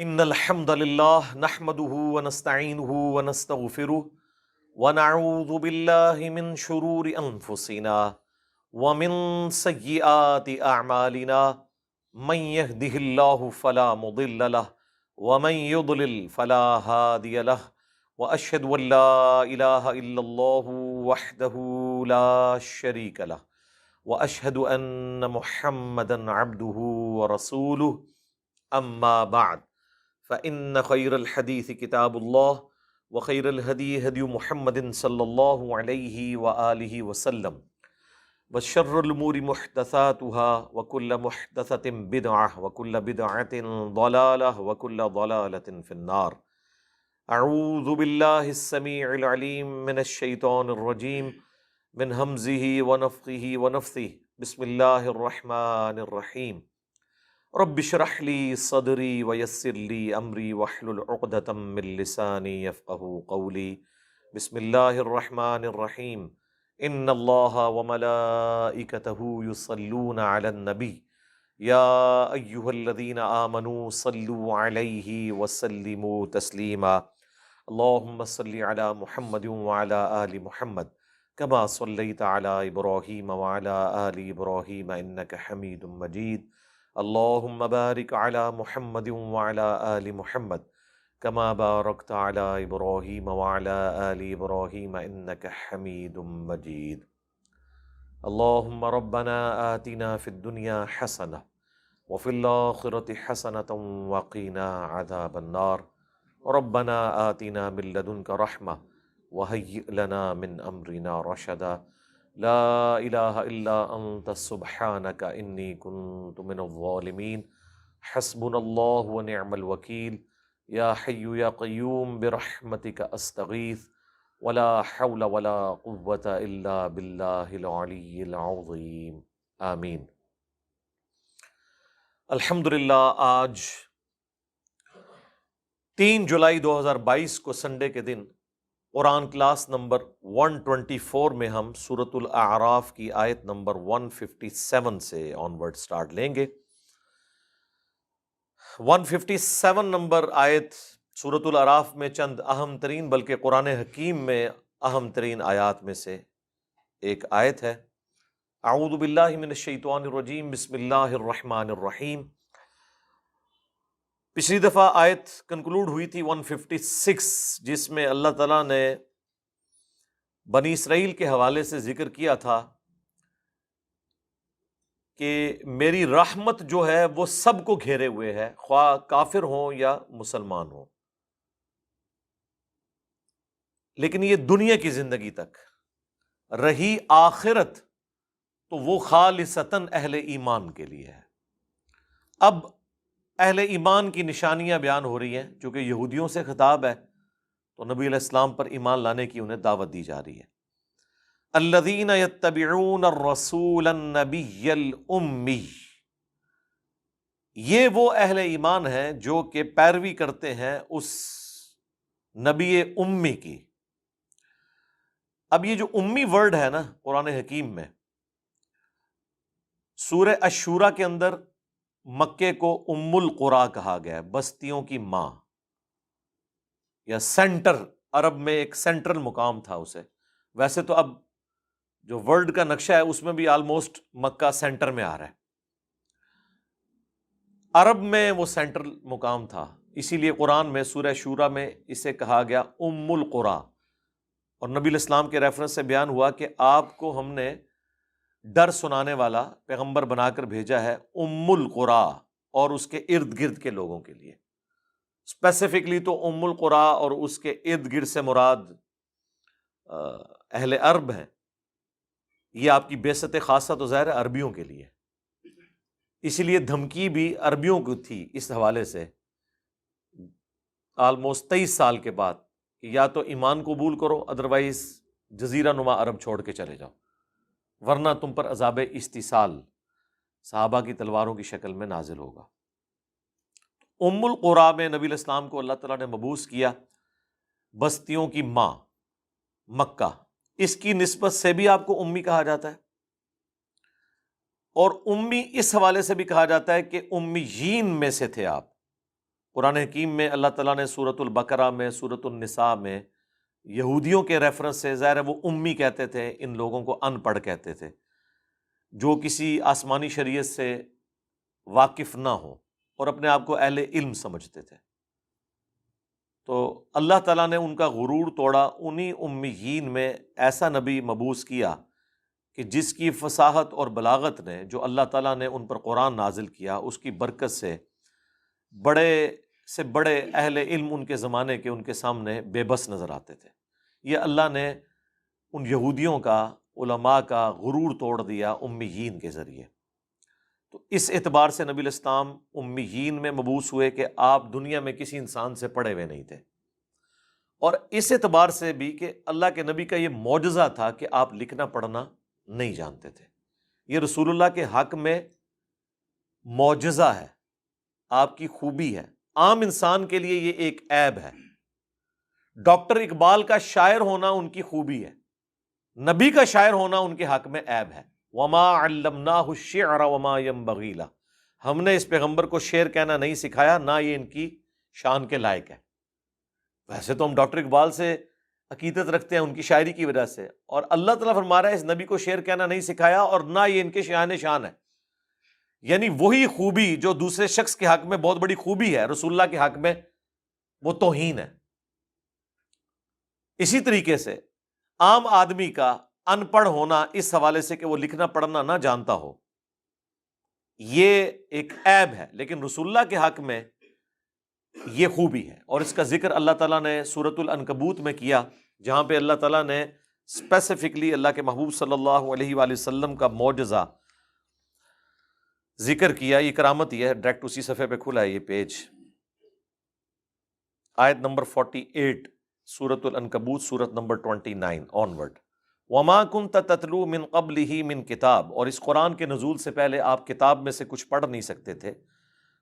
ان الحمد للہ نحمده ونستعینه ونستغفره ونعوذ باللہ من شرور انفسنا ومن سیئات اعمالنا من يهده الله فلا مضل له ومن يضلل فلا هادي له واشهد ان لا اله الا الله وحده لا شريك له واشهد ان محمدا عبده ورسوله اما بعد فإن خير الحديث كتاب الله وخير الهدي هدي محمد صلى الله عليه وآله وسلم وشر الأمور محدثاتها وكل محدثة بدعة وكل بدعة ضلالة وكل ضلالة في النار. أعوذ بالله السميع العليم من الشيطان الرجيم من همزه ونفخه ونفثه. بسم الله الرحمن الرحيم. رب اشرح لي صدري ويسر لي امري واحلل عقدة من لساني يفقهوا قولي. بسم الله الرحمن الرحيم. ان الله وملائكته يصلون على النبي يا ايها الذين آمنوا صلوا عليه وسلموا تسليما. اللهم صل على محمد وعلى آل محمد كما صليت على ابراهيم وعلى آل ابراهيم انك حميد مجيد. اللهم بارك على محمد وعلى آل محمد كما باركت على إبراهيم وعلى آل إبراهيم إنك حميد مجيد. اللهم ربنا آتنا في الدنيا حسنة وفي الآخرة حسنة وقنا عذاب النار. ربنا آتنا من لدنك رحمة وهيئ لنا من أمرنا رشدا. لا الہ الا انت سبحانک انی کنت من الظالمین. حسبنا اللہ ونعم الوکیل. یا حی یا قیوم برحمتک استغیث ولا حول ولا قوة الا باللہ العلی العظیم. آمین. الحمدللہ آج 3 جولائی 2022 کو سنڈے کے دن قرآن کلاس نمبر 124 میں ہم سورۃ الاعراف کی آیت نمبر 157 سے آنورڈ سٹارٹ لیں گے. 157 نمبر آیت سورۃ الاعراف میں چند اہم ترین بلکہ قرآن حکیم میں اہم ترین آیات میں سے ایک آیت ہے. اعوذ باللہ من الشیطان الرجیم. بسم اللہ الرحمن الرحیم. پچھلی دفعہ آیت کنکلوڈ ہوئی تھی 156 جس میں اللہ تعالیٰ نے بنی اسرائیل کے حوالے سے ذکر کیا تھا کہ میری رحمت جو ہے وہ سب کو گھیرے ہوئے ہے، خواہ کافر ہوں یا مسلمان ہوں، لیکن یہ دنیا کی زندگی تک رہی. آخرت تو وہ خالصتاً اہل ایمان کے لیے ہے. اب اہل ایمان کی نشانیاں بیان ہو رہی ہیں. چونکہ یہودیوں سے خطاب ہے تو نبی علیہ السلام پر ایمان لانے کی انہیں دعوت دی جا رہی ہے. الذین یتبعون الرسول النبی الامی. یہ وہ اہل ایمان ہیں جو کہ پیروی کرتے ہیں اس نبی امی کی. اب یہ جو امی ورڈ ہے نا قرآن حکیم میں، سورہ الشورى کے اندر مکے کو ام القریٰ کہا گیا ہے، بستیوں کی ماں یا سینٹر. عرب میں ایک سینٹرل مقام تھا اسے. ویسے تو اب جو ورلڈ کا نقشہ ہے اس میں بھی آلموسٹ مکہ سینٹر میں آ رہا ہے. عرب میں وہ سینٹرل مقام تھا، اسی لیے قرآن میں سورہ شورى میں اسے کہا گیا ام القریٰ. اور نبی علیہ السلام کے ریفرنس سے بیان ہوا کہ آپ کو ہم نے ڈر سنانے والا پیغمبر بنا کر بھیجا ہے ام القریٰ اور اس کے ارد گرد کے لوگوں کے لیے. اسپیسیفکلی تو ام القریٰ اور اس کے ارد گرد سے مراد اہل عرب ہیں. یہ آپ کی بعثت خاصہ تو ظاہر ہے عربیوں کے لیے، اسی لیے دھمکی بھی عربیوں کو تھی اس حوالے سے آلموسٹ 23 سال کے بعد کہ یا تو ایمان قبول کرو ادروائز جزیرہ نما عرب چھوڑ کے چلے جاؤ، ورنہ تم پر عذاب استیصال صحابہ کی تلواروں کی شکل میں نازل ہوگا. ام القریٰ میں نبی علیہ السلام کو اللہ تعالیٰ نے مبعوث کیا، بستیوں کی ماں مکہ. اس کی نسبت سے بھی آپ کو امی کہا جاتا ہے، اور امی اس حوالے سے بھی کہا جاتا ہے کہ امیین میں سے تھے آپ. قرآن حکیم میں اللہ تعالیٰ نے سورۃ البقرہ میں، سورۃ النساء میں یہودیوں کے ریفرنس سے، ظاہر ہے وہ امی کہتے تھے، ان لوگوں کو ان پڑھ کہتے تھے، جو کسی آسمانی شریعت سے واقف نہ ہوں اور اپنے آپ کو اہل علم سمجھتے تھے۔ تو اللہ تعالیٰ نے ان کا غرور توڑا، انہی امیین میں ایسا نبی مبعوث کیا کہ جس کی فصاحت اور بلاغت نے، جو اللہ تعالیٰ نے ان پر قرآن نازل کیا، اس کی برکت سے بڑے سے بڑے اہل علم ان کے زمانے کے ان کے سامنے بے بس نظر آتے تھے۔ یہ اللہ نے ان یہودیوں کا، علماء کا غرور توڑ دیا امیین کے ذریعے۔ تو اس اعتبار سے نبی الاسلام امیین میں مبعوث ہوئے کہ آپ دنیا میں کسی انسان سے پڑھے ہوئے نہیں تھے، اور اس اعتبار سے بھی کہ اللہ کے نبی کا یہ معجزہ تھا کہ آپ لکھنا پڑھنا نہیں جانتے تھے۔ یہ رسول اللہ کے حق میں معجزہ ہے، آپ کی خوبی ہے۔ عام انسان کے لیے یہ ایک عیب ہے۔ ڈاکٹر اقبال کا شاعر ہونا ان کی خوبی ہے، نبی کا شاعر ہونا ان کے حق میں عیب ہے۔ وما علمناہ الشعر وما ينبغی لہ، ہم نے اس پیغمبر کو شعر کہنا نہیں سکھایا، نہ یہ ان کی شان کے لائق ہے۔ ویسے تو ہم ڈاکٹر اقبال سے عقیدت رکھتے ہیں ان کی شاعری کی وجہ سے، اور اللہ تعالیٰ فرما رہا ہے اس نبی کو شعر کہنا نہیں سکھایا اور نہ یہ ان کے شان ہے۔ یعنی وہی خوبی جو دوسرے شخص کے حق میں بہت بڑی خوبی ہے، رسول اللہ کے حق میں وہ توہین ہے۔ اسی طریقے سے عام آدمی کا ان پڑھ ہونا اس حوالے سے کہ وہ لکھنا پڑھنا نہ جانتا ہو، یہ ایک عیب ہے، لیکن رسول اللہ کے حق میں یہ خوبی ہے۔ اور اس کا ذکر اللہ تعالیٰ نے سورۃ العنکبوت میں کیا، جہاں پہ اللہ تعالیٰ نے اسپیسیفکلی اللہ کے محبوب صلی اللہ علیہ وآلہ وسلم کا معجزہ ذکر کیا۔ یہ کرامت یہ ہے، ڈائریکٹ اسی صفحے پہ کھلا ہے یہ پیج، آیت نمبر 48، سورۃ العنکبوت، سورۃ نمبر 29 آنورڈ۔ وما كنت تتلو من قبلہ من کتاب، اور اس قرآن کے نزول سے پہلے آپ کتاب میں سے کچھ پڑھ نہیں سکتے تھے۔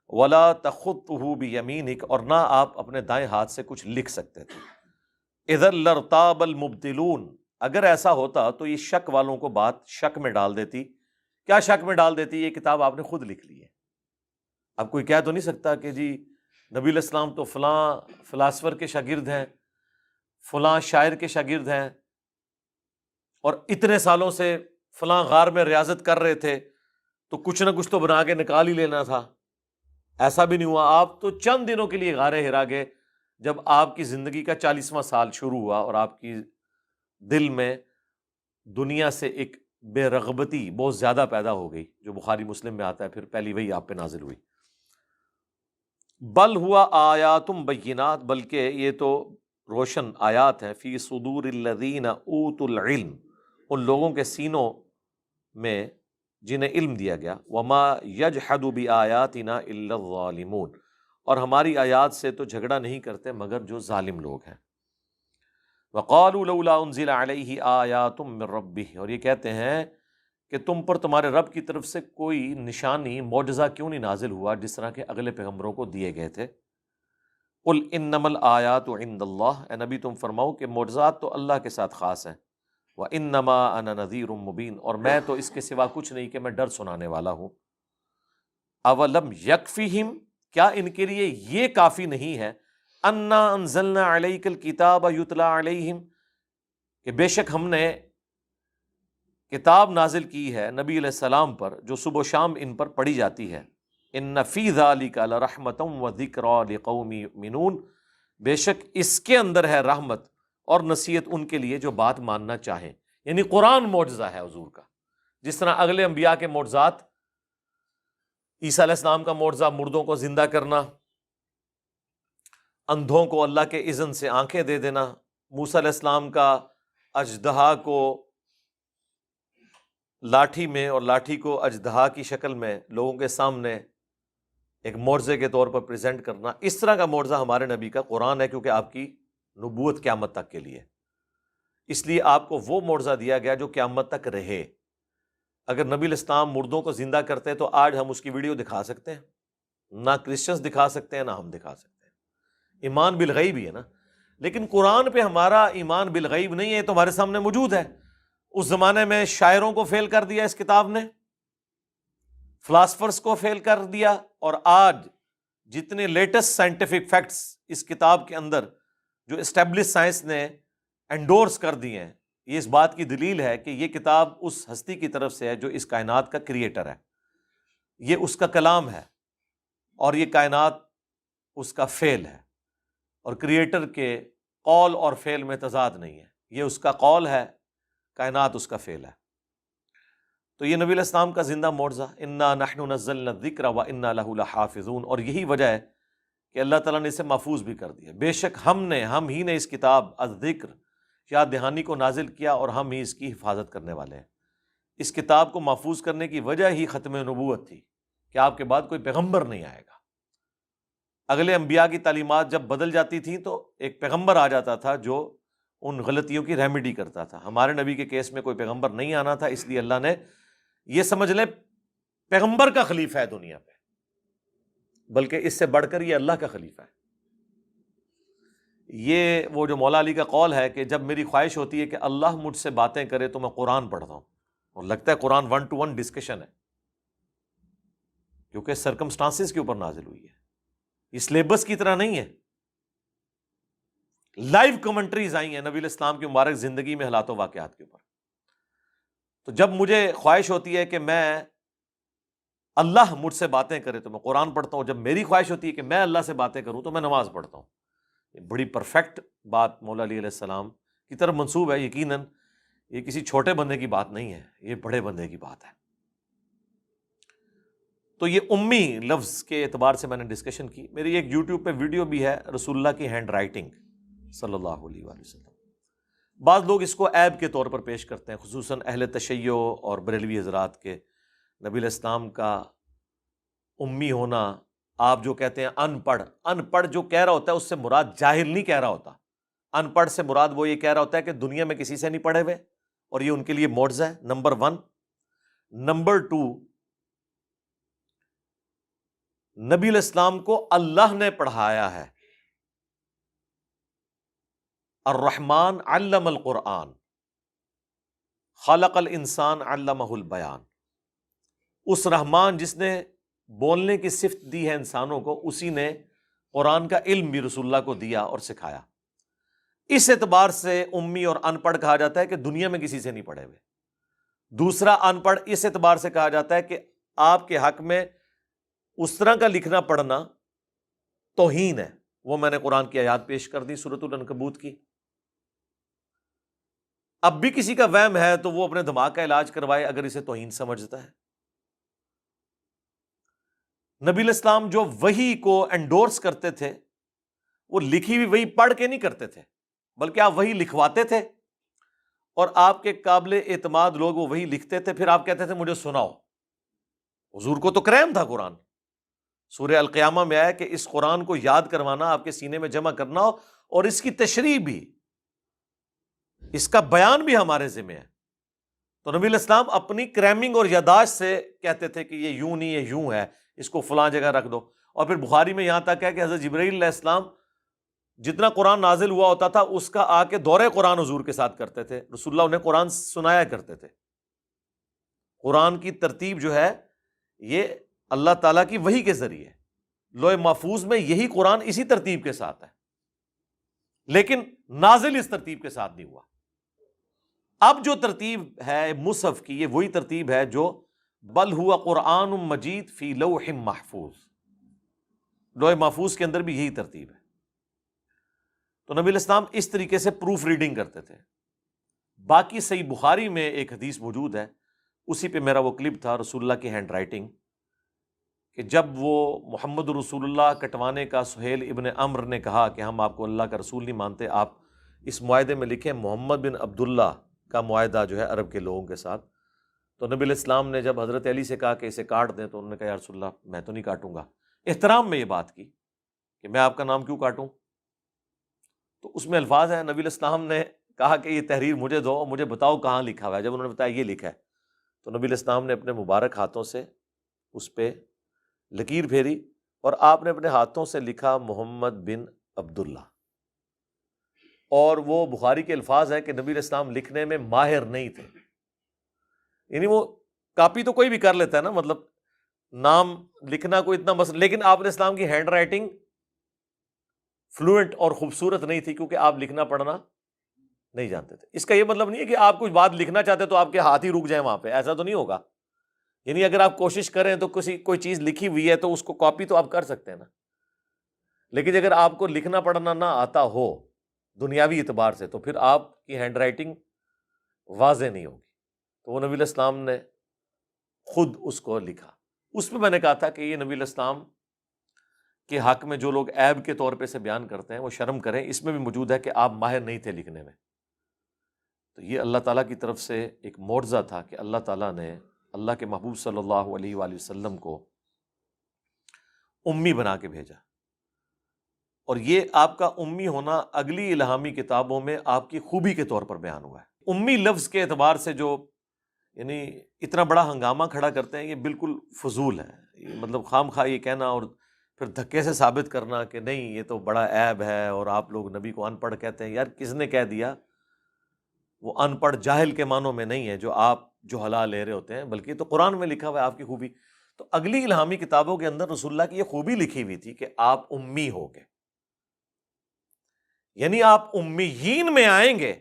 ولا تخطہ بیمینک، اور نہ آپ اپنے دائیں ہاتھ سے کچھ لکھ سکتے تھے۔ اذا لارتاب المبطلون، اگر ایسا ہوتا تو یہ شک والوں کو بات شک میں ڈال دیتی۔ کیا شک میں ڈال دیتی؟ یہ کتاب آپ نے خود لکھ لی ہے۔ اب کوئی کہہ تو نہیں سکتا کہ جی نبی علیہ السلام تو فلاں فلاسفر کے شاگرد ہیں، فلاں شاعر کے شاگرد ہیں، اور اتنے سالوں سے فلاں غار میں ریاضت کر رہے تھے، تو کچھ نہ کچھ تو بنا کے نکال ہی لینا تھا۔ ایسا بھی نہیں ہوا، آپ تو چند دنوں کے لیے غار ہرا گئے جب آپ کی زندگی کا 40واں سال شروع ہوا، اور آپ کی دل میں دنیا سے ایک بے رغبتی بہت زیادہ پیدا ہو گئی، جو بخاری مسلم میں آتا ہے، پھر پہلی وہی آپ پہ نازل ہوئی۔ بل ہوا آیات بینات، بلکہ یہ تو روشن آیات ہیں، فی صدور الذین اوتوا العلم، ان لوگوں کے سینوں میں جنہیں علم دیا گیا۔ وما یجحد بآیاتنا الا الظالمون، اور ہماری آیات سے تو جھگڑا نہیں کرتے مگر جو ظالم لوگ ہیں۔ وقالوا لولا انزل علیہ آیات من ربہ، اور یہ کہتے ہیں کہ تم پر تمہارے رب کی طرف سے کوئی نشانی، معجزہ کیوں نہیں نازل ہوا جس طرح کہ اگلے پیغمبروں کو دیے گئے تھے۔ قل انما الآیات عند اللہ، اے نبی تم فرماؤ کہ معجزات تو اللہ کے ساتھ خاص ہیں۔ وَإِنَّمَا أَنَا نَذِيرٌ مُبِينٌ، اور میں تو اس کے سوا کچھ نہیں کہ میں ڈر سنانے والا ہوں۔ اولم یکفیہم، کیا ان کے لیے یہ کافی نہیں ہے، انا انزلنا علیک الکتاب یتلی علیہم، کہ بے شک ہم نے کتاب نازل کی ہے نبی علیہ السلام پر جو صبح و شام ان پر پڑھی جاتی ہے۔ ان فی ذلک لرحمۃ وذکری لقوم یؤمنون، بے شک اس کے اندر ہے رحمت اور نصیحت ان کے لیے جو بات ماننا چاہیں۔ یعنی قرآن معجزہ ہے حضور کا، جس طرح اگلے انبیاء کے معجزات، عیسیٰ علیہ السلام کا معجزہ مردوں کو زندہ کرنا، اندھوں کو اللہ کے اذن سے آنکھیں دے دینا، موسیٰ علیہ السلام کا اژدہا کو لاٹھی میں اور لاٹھی کو اژدہا کی شکل میں لوگوں کے سامنے ایک معجزے کے طور پر پریزنٹ کرنا، اس طرح کا معجزہ ہمارے نبی کا قرآن ہے، کیونکہ آپ کی نبوت قیامت تک کے لیے، اس لیے آپ کو وہ معجزہ دیا گیا جو قیامت تک رہے۔ اگر نبی الاسلام مردوں کو زندہ کرتے تو آج ہم اس کی ویڈیو دکھا سکتے ہیں؟ نہ کرسچنز دکھا سکتے ہیں نہ ہم دکھا سکتے ہیں۔ ایمان بالغیب ہی ہے نا، لیکن قرآن پہ ہمارا ایمان بالغیب نہیں ہے، تو ہمارے سامنے موجود ہے۔ اس زمانے میں شاعروں کو فیل کر دیا اس کتاب نے، فلاسفرز کو فیل کر دیا، اور آج جتنے لیٹسٹ سائنٹیفک فیکٹس اس کتاب کے اندر جو اسٹیبلش سائنس نے انڈورس کر دی ہیں، یہ اس بات کی دلیل ہے کہ یہ کتاب اس ہستی کی طرف سے ہے جو اس کائنات کا کریٹر ہے، یہ اس کا کلام ہے، اور یہ کائنات اس کا فعل ہے، اور کریٹر کے قول اور فعل میں تضاد نہیں ہے، یہ اس کا قول ہے، کائنات اس کا فعل ہے۔ تو یہ نبی علیہ السلام کا زندہ معجزہ، انا نحن نزلنا الذکر وانا لہ لحافظون، اور یہی وجہ ہے کہ اللہ تعالیٰ نے اسے محفوظ بھی کر دیا۔ بے شک ہم ہی نے اس کتاب الذکر یاد دہانی کو نازل کیا، اور ہم ہی اس کی حفاظت کرنے والے ہیں۔ اس کتاب کو محفوظ کرنے کی وجہ ہی ختم نبوت تھی کہ آپ کے بعد کوئی پیغمبر نہیں آئے گا۔ اگلے انبیاء کی تعلیمات جب بدل جاتی تھیں تو ایک پیغمبر آ جاتا تھا جو ان غلطیوں کی ریمیڈی کرتا تھا۔ ہمارے نبی کے کیس میں کوئی پیغمبر نہیں آنا تھا، اس لیے اللہ نے یہ سمجھ لیں پیغمبر کا خلیفہ ہے دنیا پہ، بلکہ اس سے بڑھ کر یہ اللہ کا خلیفہ ہے۔ یہ وہ جو مولا علی کا قول ہے کہ جب میری خواہش ہوتی ہے کہ اللہ مجھ سے باتیں کرے تو میں قرآن پڑھتا ہوں، اور لگتا ہے قرآن 1 to 1 ڈسکشن ہے، کیونکہ سرکمسٹانسز کے اوپر نازل ہوئی ہے، یہ سلیبس کی طرح نہیں ہے، لائیو کمنٹریز آئی ہیں نبی علیہ السلام کی مبارک زندگی میں حالات و واقعات کے اوپر۔ تو جب مجھے خواہش ہوتی ہے کہ میں اللہ مجھ سے باتیں کرے تو میں قرآن پڑھتا ہوں، جب میری خواہش ہوتی ہے کہ میں اللہ سے باتیں کروں تو میں نماز پڑھتا ہوں۔ یہ بڑی پرفیکٹ بات مولا علی علیہ السلام کی طرف منسوب ہے، یقیناً یہ کسی چھوٹے بندے کی بات نہیں ہے، یہ بڑے بندے کی بات ہے۔ تو یہ امی لفظ کے اعتبار سے میں نے ڈسکشن کی۔ میری ایک یوٹیوب پہ ویڈیو بھی ہے رسول اللہ کی ہینڈ رائٹنگ صلی اللہ علیہ وآلہ وسلم۔ بعض لوگ اس کو عیب کے طور پر پیش کرتے ہیں، خصوصاً اہل تشیع اور بریلوی حضرات کے، نبی علیہ السلام کا امی ہونا۔ آپ جو کہتے ہیں ان پڑھ جو کہہ رہا ہوتا ہے اس سے مراد جاہل نہیں کہہ رہا ہوتا، ان پڑھ سے مراد وہ یہ کہہ رہا ہوتا ہے کہ دنیا میں کسی سے نہیں پڑھے ہوئے، اور یہ ان کے لیے معجزہ ہے، نمبر 1۔ نمبر 2، نبی علیہ السلام کو اللہ نے پڑھایا ہے۔ الرحمن علم القرآن، خلق الانسان علمہ البیان۔ اس رحمان جس نے بولنے کی صفت دی ہے انسانوں کو، اسی نے قرآن کا علم بھی رسول اللہ کو دیا اور سکھایا۔ اس اعتبار سے امی اور ان پڑھ کہا جاتا ہے کہ دنیا میں کسی سے نہیں پڑھے ہوئے۔ دوسرا، ان پڑھ اس اعتبار سے کہا جاتا ہے کہ آپ کے حق میں اس طرح کا لکھنا پڑھنا توہین ہے۔ وہ میں نے قرآن کی آیات پیش کر دی سورۃ العنکبوت کی۔ اب بھی کسی کا وہم ہے تو وہ اپنے دماغ کا علاج کروائے اگر اسے توہین سمجھتا ہے۔ نبی علیہ السلام جو وحی کو انڈورس کرتے تھے، وہ لکھی ہوئی وحی پڑھ کے نہیں کرتے تھے، بلکہ آپ وحی لکھواتے تھے، اور آپ کے قابل اعتماد لوگ وہ وحی لکھتے تھے، پھر آپ کہتے تھے مجھے سناؤ۔ حضور کو تو کریم تھا قرآن۔ سورہ القیامہ میں آیا کہ اس قرآن کو یاد کروانا، آپ کے سینے میں جمع کرنا ہو، اور اس کی تشریح بھی، اس کا بیان بھی ہمارے ذمہ ہے۔ تو نبی علیہ السلام اپنی کریمنگ اور یاداشت سے کہتے تھے کہ یہ یوں نہیں، یہ یوں ہے، اس کو فلاں جگہ رکھ دو۔ اور پھر بخاری میں یہاں تک ہے کہ حضرت جبرائیل علیہ السلام جتنا قرآن نازل ہوا ہوتا تھا اس کا آ کے دورے قرآن حضور کے ساتھ کرتے تھے، رسول اللہ انہیں قرآن سنایا کرتے تھے۔ قرآن کی ترتیب جو ہے یہ اللہ تعالیٰ کی وحی کے ذریعے، لوح محفوظ میں یہی قرآن اسی ترتیب کے ساتھ ہے، لیکن نازل اس ترتیب کے ساتھ نہیں ہوا۔ اب جو ترتیب ہے مصحف کی، یہ وہی ترتیب ہے جو بل ہوا قرآن مجید فی لوح محفوظ، لوح محفوظ کے اندر بھی یہی ترتیب ہے۔ تو نبی علیہ السلام اس طریقے سے پروف ریڈنگ کرتے تھے۔ باقی صحیح بخاری میں ایک حدیث موجود ہے، اسی پہ میرا وہ کلپ تھا، رسول اللہ کی ہینڈ رائٹنگ، کہ جب وہ محمد رسول اللہ کٹوانے کا سہیل ابن عمرو نے کہا کہ ہم آپ کو اللہ کا رسول نہیں مانتے، آپ اس معاہدے میں لکھیں محمد بن عبداللہ کا معاہدہ جو ہے عرب کے لوگوں کے ساتھ۔ تو نبی علیہ السلام نے جب حضرت علی سے کہا کہ اسے کاٹ دیں، تو انہوں نے کہا یا رسول اللہ میں تو نہیں کاٹوں گا، احترام میں یہ بات کی کہ میں آپ کا نام کیوں کاٹوں۔ تو اس میں الفاظ ہیں، نبی علیہ السلام نے کہا کہ یہ تحریر مجھے دو، مجھے بتاؤ کہاں لکھا ہوا ہے۔ جب انہوں نے بتایا یہ لکھا ہے، تو نبی علیہ السلام نے اپنے مبارک ہاتھوں سے اس پہ لکیر پھیری، اور آپ نے اپنے ہاتھوں سے لکھا محمد بن عبداللہ۔ اور وہ بخاری کے الفاظ ہے کہ نبی علیہ السلام لکھنے میں ماہر نہیں تھے، یعنی وہ کاپی تو کوئی بھی کر لیتا ہے نا، مطلب نام لکھنا کوئی اتنا مسئلہ، لیکن آپ علیہ السلام کی ہینڈ رائٹنگ فلوئنٹ اور خوبصورت نہیں تھی، کیونکہ آپ لکھنا پڑھنا نہیں جانتے تھے۔ اس کا یہ مطلب نہیں ہے کہ آپ کچھ بات لکھنا چاہتے تو آپ کے ہاتھ ہی رک جائیں وہاں پہ، ایسا تو نہیں ہوگا۔ یعنی اگر آپ کوشش کریں تو کوئی چیز لکھی ہوئی ہے تو اس کو کاپی تو آپ کر سکتے ہیں نا، لیکن اگر آپ کو لکھنا پڑھنا نہ آتا ہو دنیاوی اعتبار سے تو پھر آپ کی ہینڈ رائٹنگ واضح نہیں ہوگی۔ تو وہ نبی علیہ السلام نے خود اس کو لکھا۔ اس میں نے کہا تھا کہ یہ نبی علیہ السلام کے حق میں جو لوگ عیب کے طور پہ سے بیان کرتے ہیں وہ شرم کریں، اس میں بھی موجود ہے کہ آپ ماہر نہیں تھے لکھنے میں۔ تو یہ اللہ تعالیٰ کی طرف سے ایک معجزہ تھا کہ اللہ تعالیٰ نے اللہ کے محبوب صلی اللہ علیہ وآلہ وسلم کو امی بنا کے بھیجا، اور یہ آپ کا امی ہونا اگلی الہامی کتابوں میں آپ کی خوبی کے طور پر بیان ہوا ہے۔ امی لفظ کے اعتبار سے جو یعنی اتنا بڑا ہنگامہ کھڑا کرتے ہیں، یہ بالکل فضول ہے۔ یہ مطلب خام خواہ یہ کہنا اور پھر دھکے سے ثابت کرنا کہ نہیں یہ تو بڑا عیب ہے اور آپ لوگ نبی کو ان پڑھ کہتے ہیں، یار کس نے کہہ دیا؟ وہ ان پڑھ جاہل کے معنوں میں نہیں ہے جو آپ جو حلا لے رہے ہوتے ہیں، بلکہ تو قرآن میں لکھا ہوا ہے آپ کی خوبی۔ تو اگلی الہامی کتابوں کے اندر رسول اللہ کی یہ خوبی لکھی ہوئی تھی کہ آپ امی ہو گے، یعنی آپ امیین میں آئیں گے،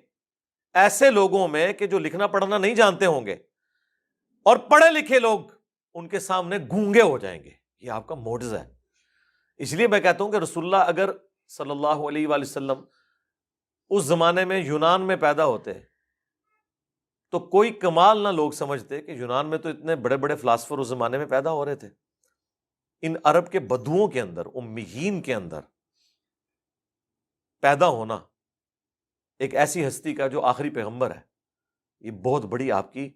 ایسے لوگوں میں کہ جو لکھنا پڑھنا نہیں جانتے ہوں گے، اور پڑھے لکھے لوگ ان کے سامنے گونگے ہو جائیں گے۔ یہ آپ کا معجزہ ہے۔ اس لیے میں کہتا ہوں کہ رسول اللہ اگر صلی اللہ علیہ وآلہ وسلم اس زمانے میں یونان میں پیدا ہوتے تو کوئی کمال نہ لوگ سمجھتے کہ یونان میں تو اتنے بڑے بڑے فلاسفر اس زمانے میں پیدا ہو رہے تھے۔ ان عرب کے بدوؤں کے اندر، امیین کے اندر پیدا ہونا ایک ایسی ہستی کا جو آخری پیغمبر ہے، یہ بہت بڑی آپ کی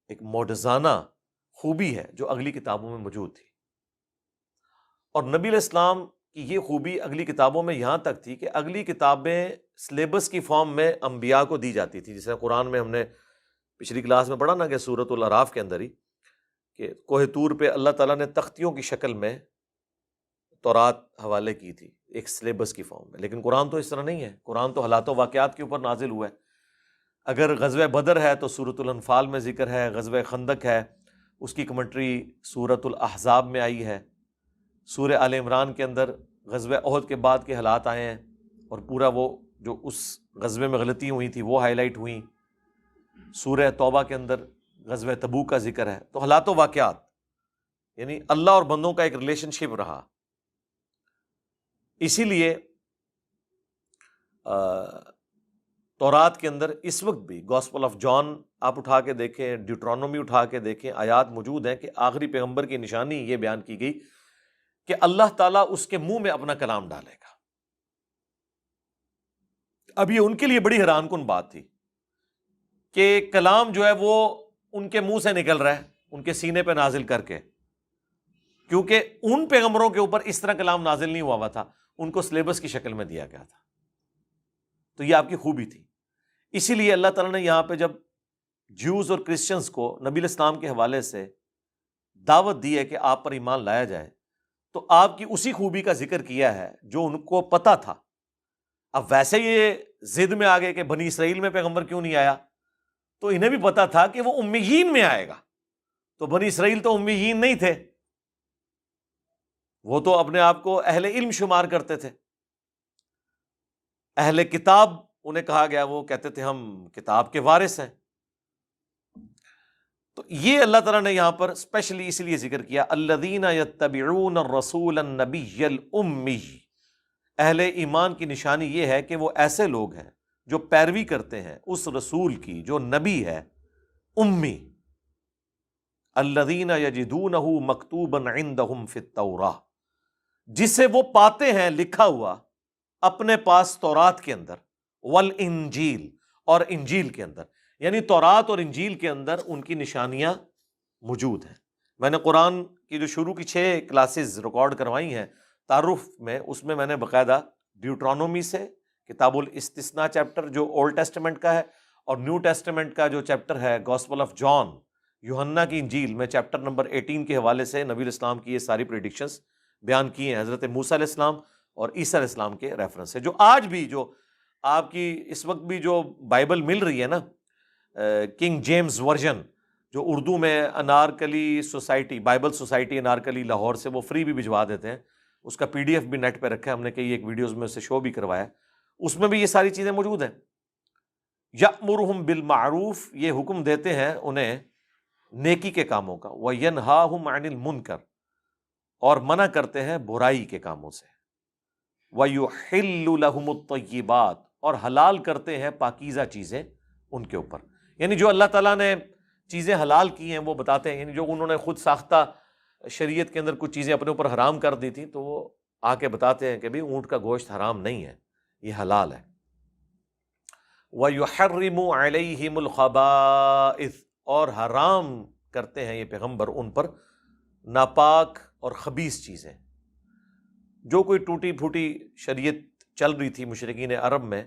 ایک معجزانہ خوبی ہے جو اگلی کتابوں میں موجود تھی۔ اور نبی علیہ السلام کی یہ خوبی اگلی کتابوں میں یہاں تک تھی کہ اگلی کتابیں سلیبس کی فارم میں انبیاء کو دی جاتی تھی۔ جیسے قرآن میں ہم نے پچھلی کلاس میں پڑھا نا کہ سورۃ الاعراف کے اندر ہی کہ کوہ طور پہ اللہ تعالیٰ نے تختیوں کی شکل میں تورات حوالے کی تھی ایک سلیبس کی فارم میں، لیکن قرآن تو اس طرح نہیں ہے۔ قرآن تو حالات و واقعات کے اوپر نازل ہوا ہے۔ اگر غزوہ بدر ہے تو سورۃ الانفال میں ذکر ہے، غزوہ خندق ہے اس کی کمنٹری سورۃ الاحزاب میں آئی ہے، سورہ آل عمران کے اندر غزوہ احد کے بعد کے حالات آئے ہیں اور پورا وہ جو اس غزوے میں غلطی ہوئی تھی وہ ہائی لائٹ ہوئیں، سورہ توبہ کے اندر غزوہ تبوک کا ذکر ہے۔ تو حالات و واقعات یعنی اللہ اور بندوں کا ایک ریلیشن شپ رہا۔ اسی لیے تورات کے اندر اس وقت بھی گاسپل آف جان آپ اٹھا کے دیکھیں، ڈیوٹرانومی اٹھا کے دیکھیں، آیات موجود ہیں کہ آخری پیغمبر کی نشانی یہ بیان کی گئی کہ اللہ تعالیٰ اس کے منہ میں اپنا کلام ڈالے گا۔ اب یہ ان کے لیے بڑی حیران کن بات تھی کہ کلام جو ہے وہ ان کے منہ سے نکل رہا ہے ان کے سینے پہ نازل کر کے، کیونکہ ان پیغمبروں کے اوپر اس طرح کلام نازل نہیں ہوا تھا، ان کو سلیبس کی شکل میں دیا گیا تھا۔ تو یہ آپ کی خوبی تھی۔ اسی لیے اللہ تعالیٰ نے یہاں پہ جب جیوز اور کرسچنز کو نبی علیہ السلام کے حوالے سے دعوت دی ہے کہ آپ پر ایمان لایا جائے، تو آپ کی اسی خوبی کا ذکر کیا ہے جو ان کو پتہ تھا۔ اب ویسے یہ ضد میں آ گئے کہ بنی اسرائیل میں پیغمبر کیوں نہیں آیا، تو انہیں بھی پتہ تھا کہ وہ امیین میں آئے گا۔ تو بنی اسرائیل تو امیین نہیں تھے، وہ تو اپنے آپ کو اہل علم شمار کرتے تھے، اہل کتاب انہیں کہا گیا، وہ کہتے تھے ہم کتاب کے وارث ہیں۔ تو یہ اللہ تعالیٰ نے یہاں پر اسپیشلی اس لیے ذکر کیا، الذین یتبعون الرسول النبی الامی۔ اہل ایمان کی نشانی یہ ہے کہ وہ ایسے لوگ ہیں جو پیروی کرتے ہیں اس رسول کی جو نبی ہے، امی۔ الذین یجدونہ مکتوبا عندہم فی التوراۃ، جسے وہ پاتے ہیں لکھا ہوا اپنے پاس تورات کے اندر، والانجیل، اور انجیل کے اندر، یعنی تورات اور انجیل کے اندر ان کی نشانیاں موجود ہیں۔ میں نے قرآن کی جو شروع کی 6 کلاسز ریکارڈ کروائی ہیں تعارف میں، اس میں نے باقاعدہ ڈیوٹرانومی سے کتاب الاستثناء چیپٹر جو اولڈ ٹیسٹمنٹ کا ہے، اور نیو ٹیسٹمنٹ کا جو چیپٹر ہے گاسپل آف جان، یوحنا کی انجیل میں چیپٹر نمبر 18 کے حوالے سے نبی علیہ السلام کی یہ ساری پریڈکشنز بیان کی ہیں، حضرت موسیٰ علیہ السلام اور عیسیٰ علیہ السلام کے ریفرنس سے۔ جو آج بھی جو آپ کی اس وقت بھی جو بائبل مل رہی ہے نا، کنگ جیمز ورژن، جو اردو میں Anarkali society, Bible society Anarkali Lahore سے، وہ فری بھی بھجوا دیتے ہیں، اس کا PDF بھی نیٹ پہ رکھا ہے، ہم نے کئی ایک ویڈیوز میں اسے شو بھی کروایا، اس میں بھی یہ ساری چیزیں موجود ہیں۔ یأمرہم بالمعروف، یہ حکم دیتے ہیں انہیں نیکی کے کاموں کا، وینہاہم عن المنکر، اور منع کرتے ہیں برائی کے کاموں سے، ویحل لہم الطیبات، اور حلال کرتے ہیں پاکیزہ چیزیں ان کے اوپر، یعنی جو اللہ تعالیٰ نے چیزیں حلال کی ہیں وہ بتاتے ہیں، یعنی جو انہوں نے خود ساختہ شریعت کے اندر کچھ چیزیں اپنے اوپر حرام کر دی تھیں تو وہ آ کے بتاتے ہیں کہ بھئی اونٹ کا گوشت حرام نہیں ہے، یہ حلال ہے۔ وَيُحَرِّمُ عَلَيْهِمُ الْخَبَائِثَ، اور حرام کرتے ہیں یہ پیغمبر ان پر ناپاک اور خبیث چیزیں، جو کوئی ٹوٹی پھوٹی شریعت چل رہی تھی مشرکین عرب میں،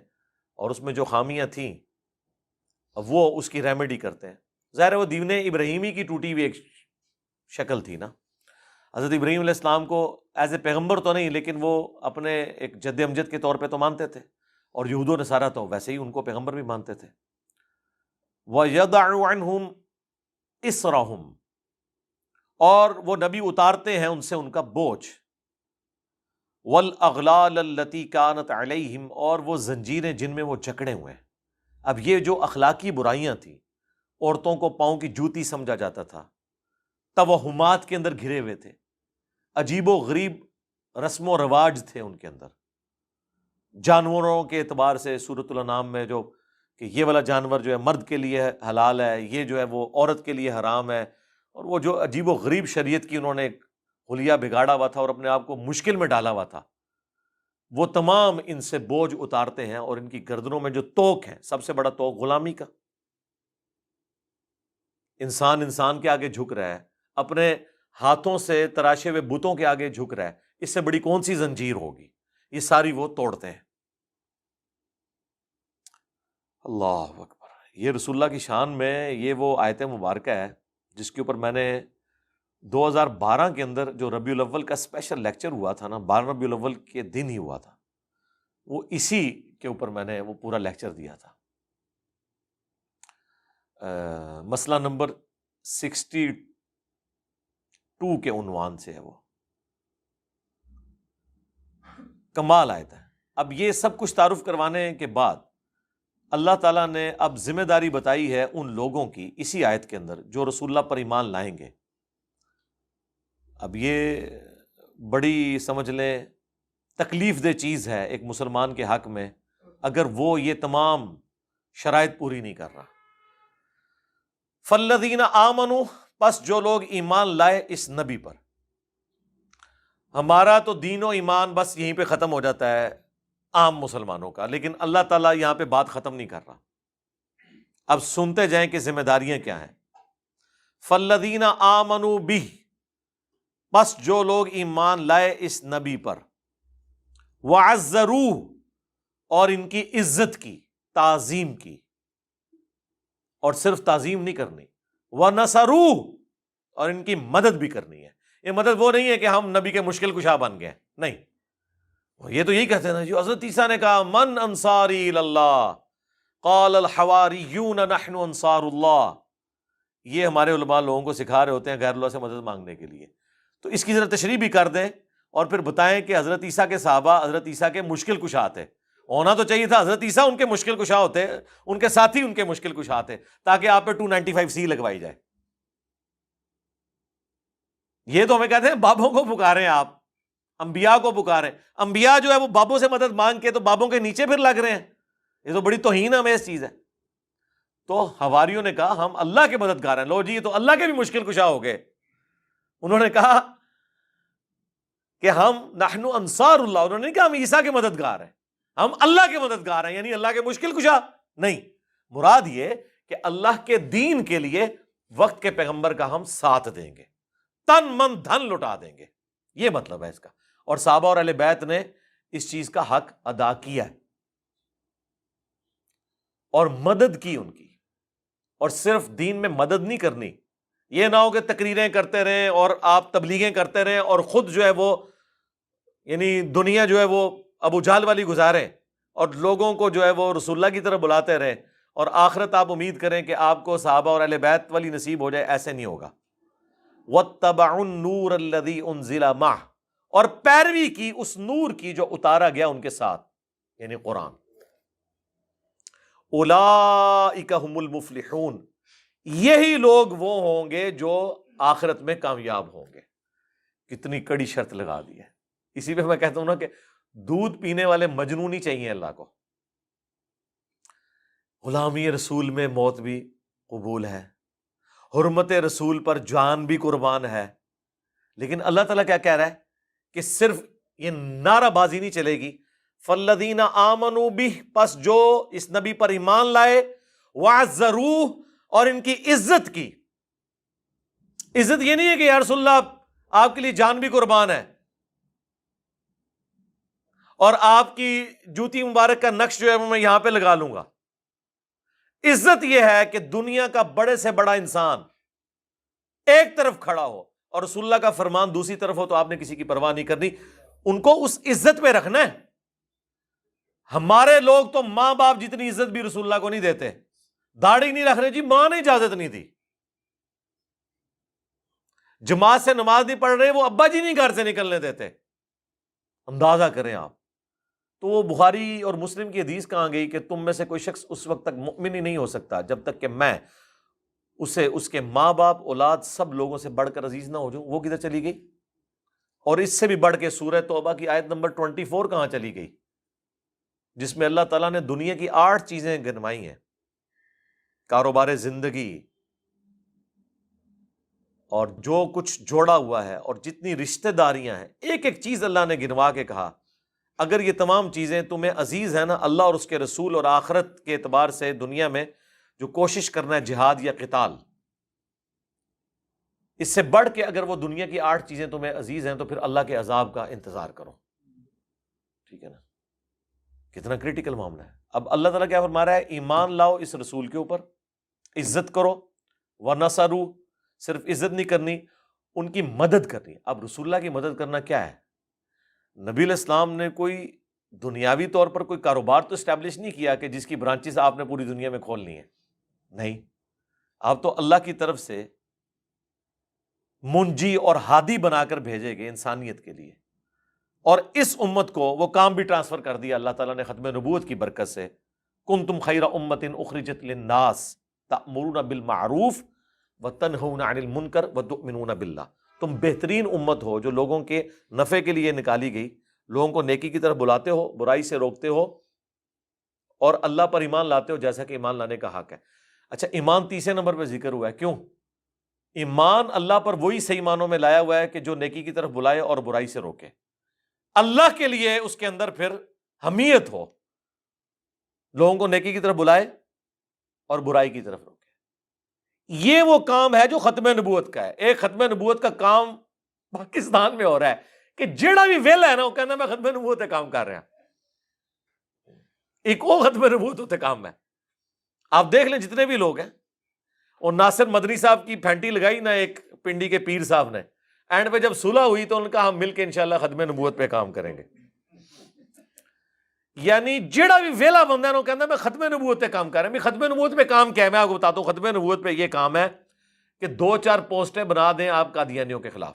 اور اس میں جو خامیاں تھیں اب وہ اس کی ریمیڈی کرتے ہیں۔ ظاہر ہے وہ دین ابراہیمی کی ٹوٹی ہوئی ایک شکل تھی نا، حضرت ابراہیم علیہ السلام کو ایز اے پیغمبر تو نہیں، لیکن وہ اپنے ایک جد امجد کے طور پہ تو مانتے تھے، اور یہود و نصارہ تو ویسے ہی ان کو پیغمبر بھی مانتے تھے۔ وَيَضَعُ عَنْهُمْ إِصْرَهُمْ، اور وہ نبی اتارتے ہیں ان سے ان کا بوجھ، وَالْأَغْلَالَ الَّتِي كَانَتْ عَلَيْهِمْ، اور وہ زنجیریں جن میں وہ جکڑے ہوئے ہیں۔ اب یہ جو اخلاقی برائیاں تھیں، عورتوں کو پاؤں کی جوتی سمجھا جاتا تھا، توہمات کے اندر گھرے ہوئے تھے، عجیب و غریب رسم و رواج تھے ان کے اندر، جانوروں کے اعتبار سے سورۃ الانعام میں جو کہ یہ والا جانور جو ہے مرد کے لیے حلال ہے، یہ جو ہے وہ عورت کے لیے حرام ہے، اور وہ جو عجیب و غریب شریعت کی انہوں نے ایک حلیہ بگاڑا ہوا تھا اور اپنے آپ کو مشکل میں ڈالا ہوا تھا، وہ تمام ان سے بوجھ اتارتے ہیں، اور ان کی گردنوں میں جو توق ہے، سب سے بڑا توق غلامی کا، انسان کے آگے جھک رہا ہے، اپنے ہاتھوں سے تراشے ہوئے بتوں کے آگے جھک رہا ہے، اس سے بڑی کون سی زنجیر ہوگی؟ یہ ساری وہ توڑتے ہیں۔ اللہ اکبر، یہ رسول اللہ کی شان میں یہ وہ آیت مبارکہ ہے جس کے اوپر میں نے 2012 کے اندر جو ربیع الاول کا اسپیشل لیکچر ہوا تھا نا، 12 ربیع الاول کے دن ہی ہوا تھا، وہ اسی کے اوپر میں نے وہ پورا لیکچر دیا تھا۔ مسئلہ نمبر 62 کے عنوان سے ہے، وہ کمال آیت ہے۔ اب یہ سب کچھ تعارف کروانے کے بعد اللہ تعالیٰ نے اب ذمہ داری بتائی ہے ان لوگوں کی اسی آیت کے اندر جو رسول اللہ پر ایمان لائیں گے۔ اب یہ بڑی سمجھ لیں تکلیف دہ چیز ہے ایک مسلمان کے حق میں اگر وہ یہ تمام شرائط پوری نہیں کر رہا۔ فالذین آمنوا، پس جو لوگ ایمان لائے اس نبی پر، ہمارا تو دین و ایمان بس یہیں پہ ختم ہو جاتا ہے عام مسلمانوں کا، لیکن اللہ تعالیٰ یہاں پہ بات ختم نہیں کر رہا۔ اب سنتے جائیں کہ ذمہ داریاں کیا ہیں۔ فالذین آمنوا بہ، پس جو لوگ ایمان لائے اس نبی پر، وعزروہ، اور ان کی عزت کی، تعظیم کی، اور صرف تعظیم نہیں کرنی، ونصروہ، اور ان کی مدد بھی کرنی ہے۔ یہ مدد وہ نہیں ہے کہ ہم نبی کے مشکل کشا بن گئے، نہیں، یہ تو یہی کہتے ہیں نا جو حضرت عیسیٰ نے کہا من انصاری اللہ قال الحواریون نحن انصار اللہ، یہ ہمارے علماء لوگوں کو سکھا رہے ہوتے ہیں غیر اللہ سے مدد مانگنے کے لیے۔ تو اس کی ذرا تشریح بھی کر دیں اور پھر بتائیں کہ حضرت عیسیٰ کے صحابہ حضرت عیسیٰ کے مشکل کشا تھے، ہونا تو چاہیے تھا حضرت عیسیٰ ان کے مشکل کشا ہوتے، ان کے ساتھی ان کے مشکل کشا تھے، تاکہ آپ پہ 295C لگوائی جائے۔ یہ تو ہمیں کہتے ہیں بابوں کو پکاریں، آپ انبیاء کو پکاریں، انبیاء جو ہے وہ بابوں سے مدد مانگ کے تو بابوں کے نیچے پھر لگ رہے ہیں، یہ تو بڑی توہین امیز چیز ہے۔ تو حواریوں نے کہا ہم اللہ کے مددگار ہیں، لو جی یہ تو اللہ کے بھی مشکل کشا ہو گئے۔ انہوں نے کہا کہ ہم نحن انصار اللہ، انہوں نے نہیں کہا ہم عیسیٰ کے مددگار ہیں، ہم اللہ کے مددگار ہیں، یعنی اللہ کے مشکل کشا نہیں، مراد یہ کہ اللہ کے دین کے لیے وقت کے پیغمبر کا ہم ساتھ دیں گے، تن من دھن لٹا دیں گے، یہ مطلب ہے اس کا۔ اور صحابہ اور اہل بیت نے اس چیز کا حق ادا کیا ہے اور مدد کی ان کی، اور صرف دین میں مدد نہیں کرنی، یہ نہ ہو کہ تقریریں کرتے رہیں اور آپ تبلیغیں کرتے رہیں اور خود جو ہے وہ یعنی دنیا جو ہے وہ ابو جہل والی گزاریں اور لوگوں کو جو ہے وہ رسول اللہ کی طرف بلاتے رہیں اور آخرت آپ امید کریں کہ آپ کو صحابہ اور اہل بیت والی نصیب ہو جائے، ایسے نہیں ہوگا۔ وَاتَّبَعُوا النُّورَ الَّذِي أُنزِلَ مَعَهُ، اور پیروی کی اس نور کی جو اتارا گیا ان کے ساتھ، یعنی قرآن۔ اولئک هم المفلحون، یہی لوگ وہ ہوں گے جو آخرت میں کامیاب ہوں گے۔ کتنی کڑی شرط لگا دی ہے۔ اسی پہ میں کہتا ہوں نا کہ دودھ پینے والے مجنون ہی چاہیے اللہ کو۔ غلامی رسول میں موت بھی قبول ہے، حرمت رسول پر جان بھی قربان ہے، لیکن اللہ تعالیٰ کیا کہہ رہا ہے کہ صرف یہ نعرہ بازی نہیں چلے گی۔ فالذین آمنوا بہ، پس جو اس نبی پر ایمان لائے، وعزروہ، اور ان کی عزت کی۔ عزت یہ نہیں ہے کہ یا رسول اللہ آپ کے لیے جان بھی قربان ہے اور آپ کی جوتی مبارک کا نقش جو ہے وہ میں یہاں پہ لگا لوں گا۔ عزت یہ ہے کہ دنیا کا بڑے سے بڑا انسان ایک طرف کھڑا ہو اور رسول اللہ کا فرمان دوسری طرف ہو تو آپ نے کسی کی پرواہ نہیں کرنی، ان کو اس عزت پہ رکھنا ہے۔ ہمارے لوگ تو ماں باپ جتنی عزت بھی رسول اللہ کو نہیں دیتے۔ داڑھی نہیں رکھ رہے جی، ماں نے اجازت نہیں دی۔ جماعت سے نماز نہیں پڑھ رہے، وہ ابا جی نہیں گھر سے نکلنے دیتے۔ اندازہ کریں آپ۔ تو وہ بخاری اور مسلم کی حدیث کہاں گئی کہ تم میں سے کوئی شخص اس وقت تک مؤمن ہی نہیں ہو سکتا جب تک کہ میں اسے اس کے ماں باپ اولاد سب لوگوں سے بڑھ کر عزیز نہ ہو جاؤں۔ وہ کدھر چلی گئی؟ اور اس سے بھی بڑھ کے سورہ توبہ کی آیت نمبر 24 کہاں چلی گئی، جس میں اللہ تعالیٰ نے دنیا کی 8 چیزیں گنوائی ہیں، کاروبار زندگی اور جو کچھ جوڑا ہوا ہے اور جتنی رشتہ داریاں ہیں، ایک ایک چیز اللہ نے گنوا کے کہا اگر یہ تمام چیزیں تمہیں عزیز ہیں نا، اللہ اور اس کے رسول اور آخرت کے اعتبار سے دنیا میں جو کوشش کرنا ہے جہاد یا قتال، اس سے بڑھ کے اگر وہ دنیا کی 8 چیزیں تمہیں عزیز ہیں تو پھر اللہ کے عذاب کا انتظار کرو۔ ٹھیک ہے نا؟ کتنا کریٹیکل معاملہ ہے۔ اب اللہ تعالیٰ کیا فرما رہا ہے؟ ایمان لاؤ اس رسول کے اوپر، عزت کرو، وَنَصَرُوا، صرف عزت نہیں کرنی، ان کی مدد کرنی۔ اب رسول اللہ کی مدد کرنا کیا ہے؟ نبی علیہ السلام نے کوئی دنیاوی طور پر کوئی کاروبار تو اسٹیبلش نہیں کیا کہ جس کی برانچز آپ نے پوری دنیا میں کھولنی ہے، نہیں۔ آپ تو اللہ کی طرف سے منجی اور ہادی بنا کر بھیجے گئے انسانیت کے لیے، اور اس امت کو وہ کام بھی ٹرانسفر کر دیا اللہ تعالیٰ نے ختم نبوت کی برکت سے۔ کنتم خیر امت اخرجت للناس تأمرون بالمعروف وتنہون عن المنکر وتؤمنون باللہ، تم بہترین امت ہو جو لوگوں کے نفع کے لیے نکالی گئی، لوگوں کو نیکی کی طرف بلاتے ہو، برائی سے روکتے ہو، اور اللہ پر ایمان لاتے ہو جیسا کہ ایمان لانے کا حق ہے۔ اچھا، ایمان تیسرے نمبر پہ ذکر ہوا ہے، کیوں؟ ایمان اللہ پر وہی صحیح معنوں میں لایا ہوا ہے کہ جو نیکی کی طرف بلائے اور برائی سے روکے، اللہ کے لیے اس کے اندر پھر حمیت ہو، لوگوں کو نیکی کی طرف بلائے اور برائی کی طرف روکے۔ یہ وہ کام ہے جو ختم نبوت کا ہے۔ ایک ختم نبوت کا کام پاکستان میں ہو رہا ہے کہ جیڑا بھی ویلا ہے نا وہ کہنا میں ختم نبوت کا کام کر رہا، ایک وہ ختم نبوت ہوتے کام ہے۔ آپ دیکھ لیں جتنے بھی لوگ ہیں، اور ناصر مدنی صاحب کی پھینٹی لگائی نا ایک پنڈی کے پیر صاحب نے، اینڈ پہ جب صلح ہوئی تو ان کا ہم مل کے انشاءاللہ ختم نبوت پہ کام کریں گے۔ یعنی جیڑا بھی ویلا بندہ ہے نا وہ کہنا میں ختم نبوت پہ کام کر رہا ہوں۔ ختم نبوت پہ کام کیا ہے میں آپ کو بتاتا ہوں۔ ختم نبوت پہ یہ کام ہے کہ 2-4 پوسٹیں بنا دیں آپ قادیانیوں کے خلاف،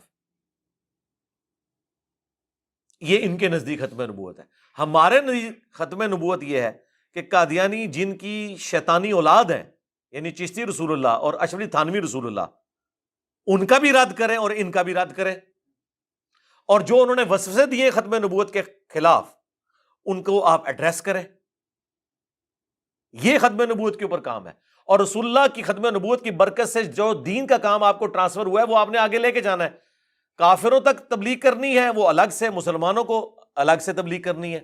یہ ان کے نزدیک ختم نبوت ہے۔ ہمارے نزدیک ختم نبوت یہ ہے کہ قادیانی جن کی شیطانی اولاد ہے، یعنی چشتی رسول اللہ اور اشرفی تھانوی رسول اللہ، ان کا بھی رد کریں اور ان کا بھی رد کریں، اور جو انہوں نے وسوسے دیے ختم نبوت کے خلاف ان کو آپ ایڈریس کریں۔ یہ ختم نبوت کے اوپر کام ہے، اور رسول اللہ کی ختم نبوت کی برکت سے جو دین کا کام آپ کو ٹرانسفر ہوا ہے وہ آپ نے آگے لے کے جانا ہے۔ کافروں تک تبلیغ کرنی ہے وہ الگ سے، مسلمانوں کو الگ سے تبلیغ کرنی ہے۔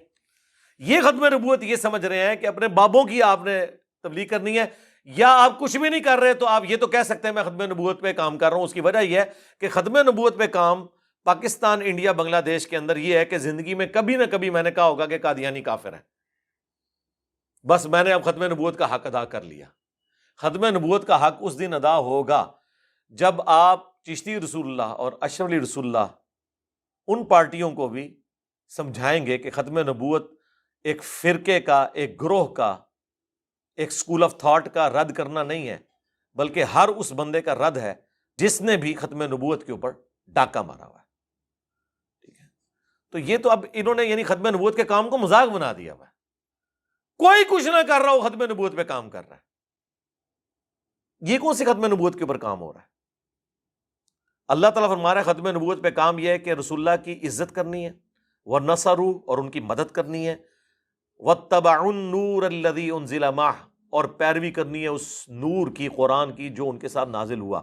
یہ ختم نبوت یہ سمجھ رہے ہیں کہ اپنے بابوں کی آپ نے تبلیغ کرنی ہے، یا آپ کچھ بھی نہیں کر رہے تو آپ یہ تو کہہ سکتے ہیں میں ختم نبوت پہ کام کر رہا ہوں۔ اس کی وجہ یہ ہے کہ ختم نبوت پہ کام پاکستان، انڈیا، بنگلہ دیش کے اندر یہ ہے کہ زندگی میں کبھی نہ کبھی میں نے کہا ہوگا کہ قادیانی کافر ہیں، بس میں نے اب ختم نبوت کا حق ادا کر لیا۔ ختم نبوت کا حق اس دن ادا ہوگا جب آپ چشتی رسول اللہ اور اشرف علی رسول اللہ ان پارٹیوں کو بھی سمجھائیں گے کہ ختم نبوت ایک فرقے کا، ایک گروہ کا ایک سکول آف تھاٹ کا رد کرنا نہیں ہے، بلکہ ہر اس بندے کا رد ہے جس نے بھی ختم نبوت کے اوپر ڈاکہ مارا ہوا ہے، ٹھیک ہے؟ تو یہ تو اب انہوں نے یعنی ختم نبوت کے کام کو مذاق بنا دیا ہوا ہے، کوئی کچھ نہ کر رہا ہو ختم نبوت پہ کام کر رہا ہے، یہ کون سی ختم نبوت کے اوپر کام ہو رہا ہے؟ اللہ تعالیٰ فرما رہا ہے ختم نبوت پہ کام یہ ہے کہ رسول اللہ کی عزت کرنی ہے، وَنَصَرُوا اور ان کی مدد کرنی ہے، وَاتَّبَعُوا النُّورَ الَّذِي أُنزِلَ مَعَهُ اور پیروی کرنی ہے اس نور کی، قرآن کی جو ان کے ساتھ نازل ہوا۔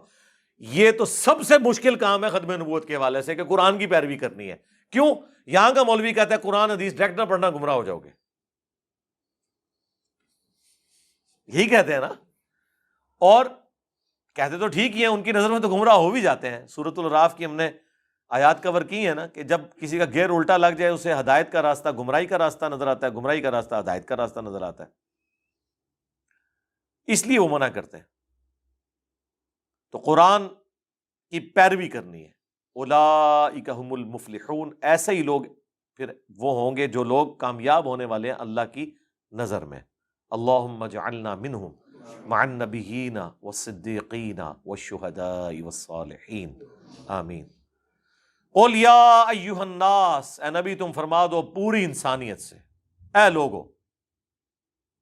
یہ تو سب سے مشکل کام ہے ختم نبوت کے حوالے سے کہ قرآن کی پیروی کرنی ہے۔ کیوں؟ یہاں کا مولوی کہتا ہے قرآن حدیث ڈائریکٹ نہ پڑھنا گمراہ ہو جاؤ گے، یہی کہتے ہیں نا، اور کہتے تو ٹھیک ہی ہیں، ان کی نظر میں تو گمراہ ہو بھی جاتے ہیں۔ سورۃ الاعراف کی ہم نے آیات کور کی ہے نا کہ جب کسی کا گیئر الٹا لگ جائے اسے ہدایت کا راستہ گمراہی کا راستہ نظر آتا ہے، گمراہی کا راستہ ہدایت کا راستہ نظر آتا ہے، اس لیے وہ منع کرتے ہیں۔ تو قرآن کی پیروی کرنی ہے۔ اولئک هم المفلحون، ایسے ہی لوگ پھر وہ ہوں گے جو لوگ کامیاب ہونے والے ہیں اللہ کی نظر میں۔ اللہم اجعلنا منہم مع النبیین والصدیقین والشہداء والصالحین، آمین۔ قل یا ایہا الناس، اے نبی تم فرما دو پوری انسانیت سے، اے لوگو،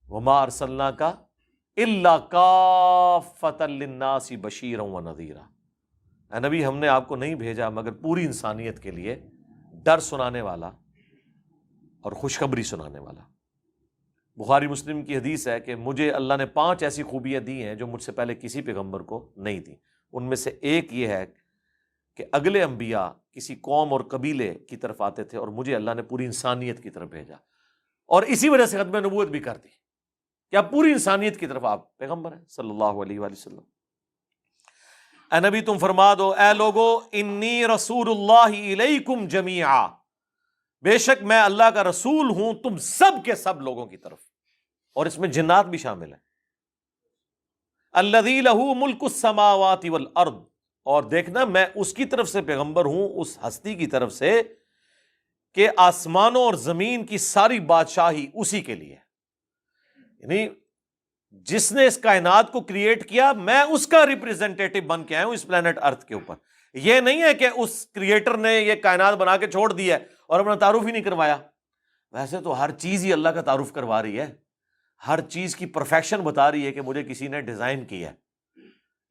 وما ارسلناک الا کافۃ للناس بشیرا ونذیرا، اے نبی ہم نے آپ کو نہیں بھیجا مگر پوری انسانیت کے لیے ڈر سنانے والا اور خوشخبری سنانے والا۔ بخاری مسلم کی حدیث ہے کہ مجھے اللہ نے 5 ایسی خوبیاں دی ہیں جو مجھ سے پہلے کسی پیغمبر کو نہیں دی۔ ان میں سے ایک یہ ہے کہ اگلے انبیاء کسی قوم اور قبیلے کی طرف آتے تھے اور مجھے اللہ نے پوری انسانیت کی طرف بھیجا، اور اسی وجہ سے ختم نبوت بھی کر دی کہ آپ پوری انسانیت کی طرف آپ پیغمبر ہیں صلی اللہ علیہ وآلہ وسلم۔ اے نبی تم فرما دو، اے لوگو، انی رسول اللہ الیکم جمیعا، بے شک میں اللہ کا رسول ہوں تم سب کے سب لوگوں کی طرف، اور اس میں جنات بھی شامل ہیں۔ الذی لہ ملک السماوات والارض، اور دیکھنا میں اس کی طرف سے پیغمبر ہوں، اس ہستی کی طرف سے کہ آسمانوں اور زمین کی ساری بادشاہی اسی کے لیے، یعنی جس نے اس کائنات کو کریٹ کیا میں اس کا ریپریزنٹیٹو بن کے آیا ہوں اس پلانٹ ارتھ کے اوپر۔ یہ نہیں ہے کہ اس کریٹر نے یہ کائنات بنا کے چھوڑ دی ہے اور اپنا تعارف ہی نہیں کروایا، ویسے تو ہر چیز ہی اللہ کا تعارف کروا رہی ہے، ہر چیز کی پرفیکشن بتا رہی ہے کہ مجھے کسی نے ڈیزائن کیا ہے،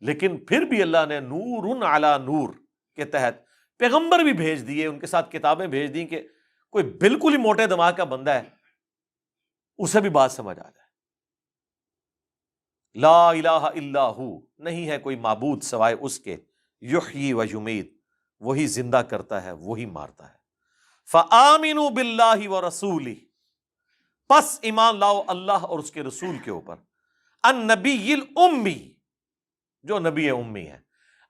لیکن پھر بھی اللہ نے نور علی نور کے تحت پیغمبر بھی بھیج دیے، ان کے ساتھ کتابیں بھیج دی کہ کوئی بالکل ہی موٹے دماغ کا بندہ ہے اسے بھی بات سمجھ آ جائے۔ لا الہ الا ہو، نہیں ہے کوئی معبود سوائے اس کے، یحیی و یمیت، وہی زندہ کرتا ہے وہی مارتا ہے۔ فآمنوا باللہ ورسولہ، پس ایمان لاؤ اللہ اور اس کے رسول کے اوپر، النبی الامی، جو نبی امی ہے۔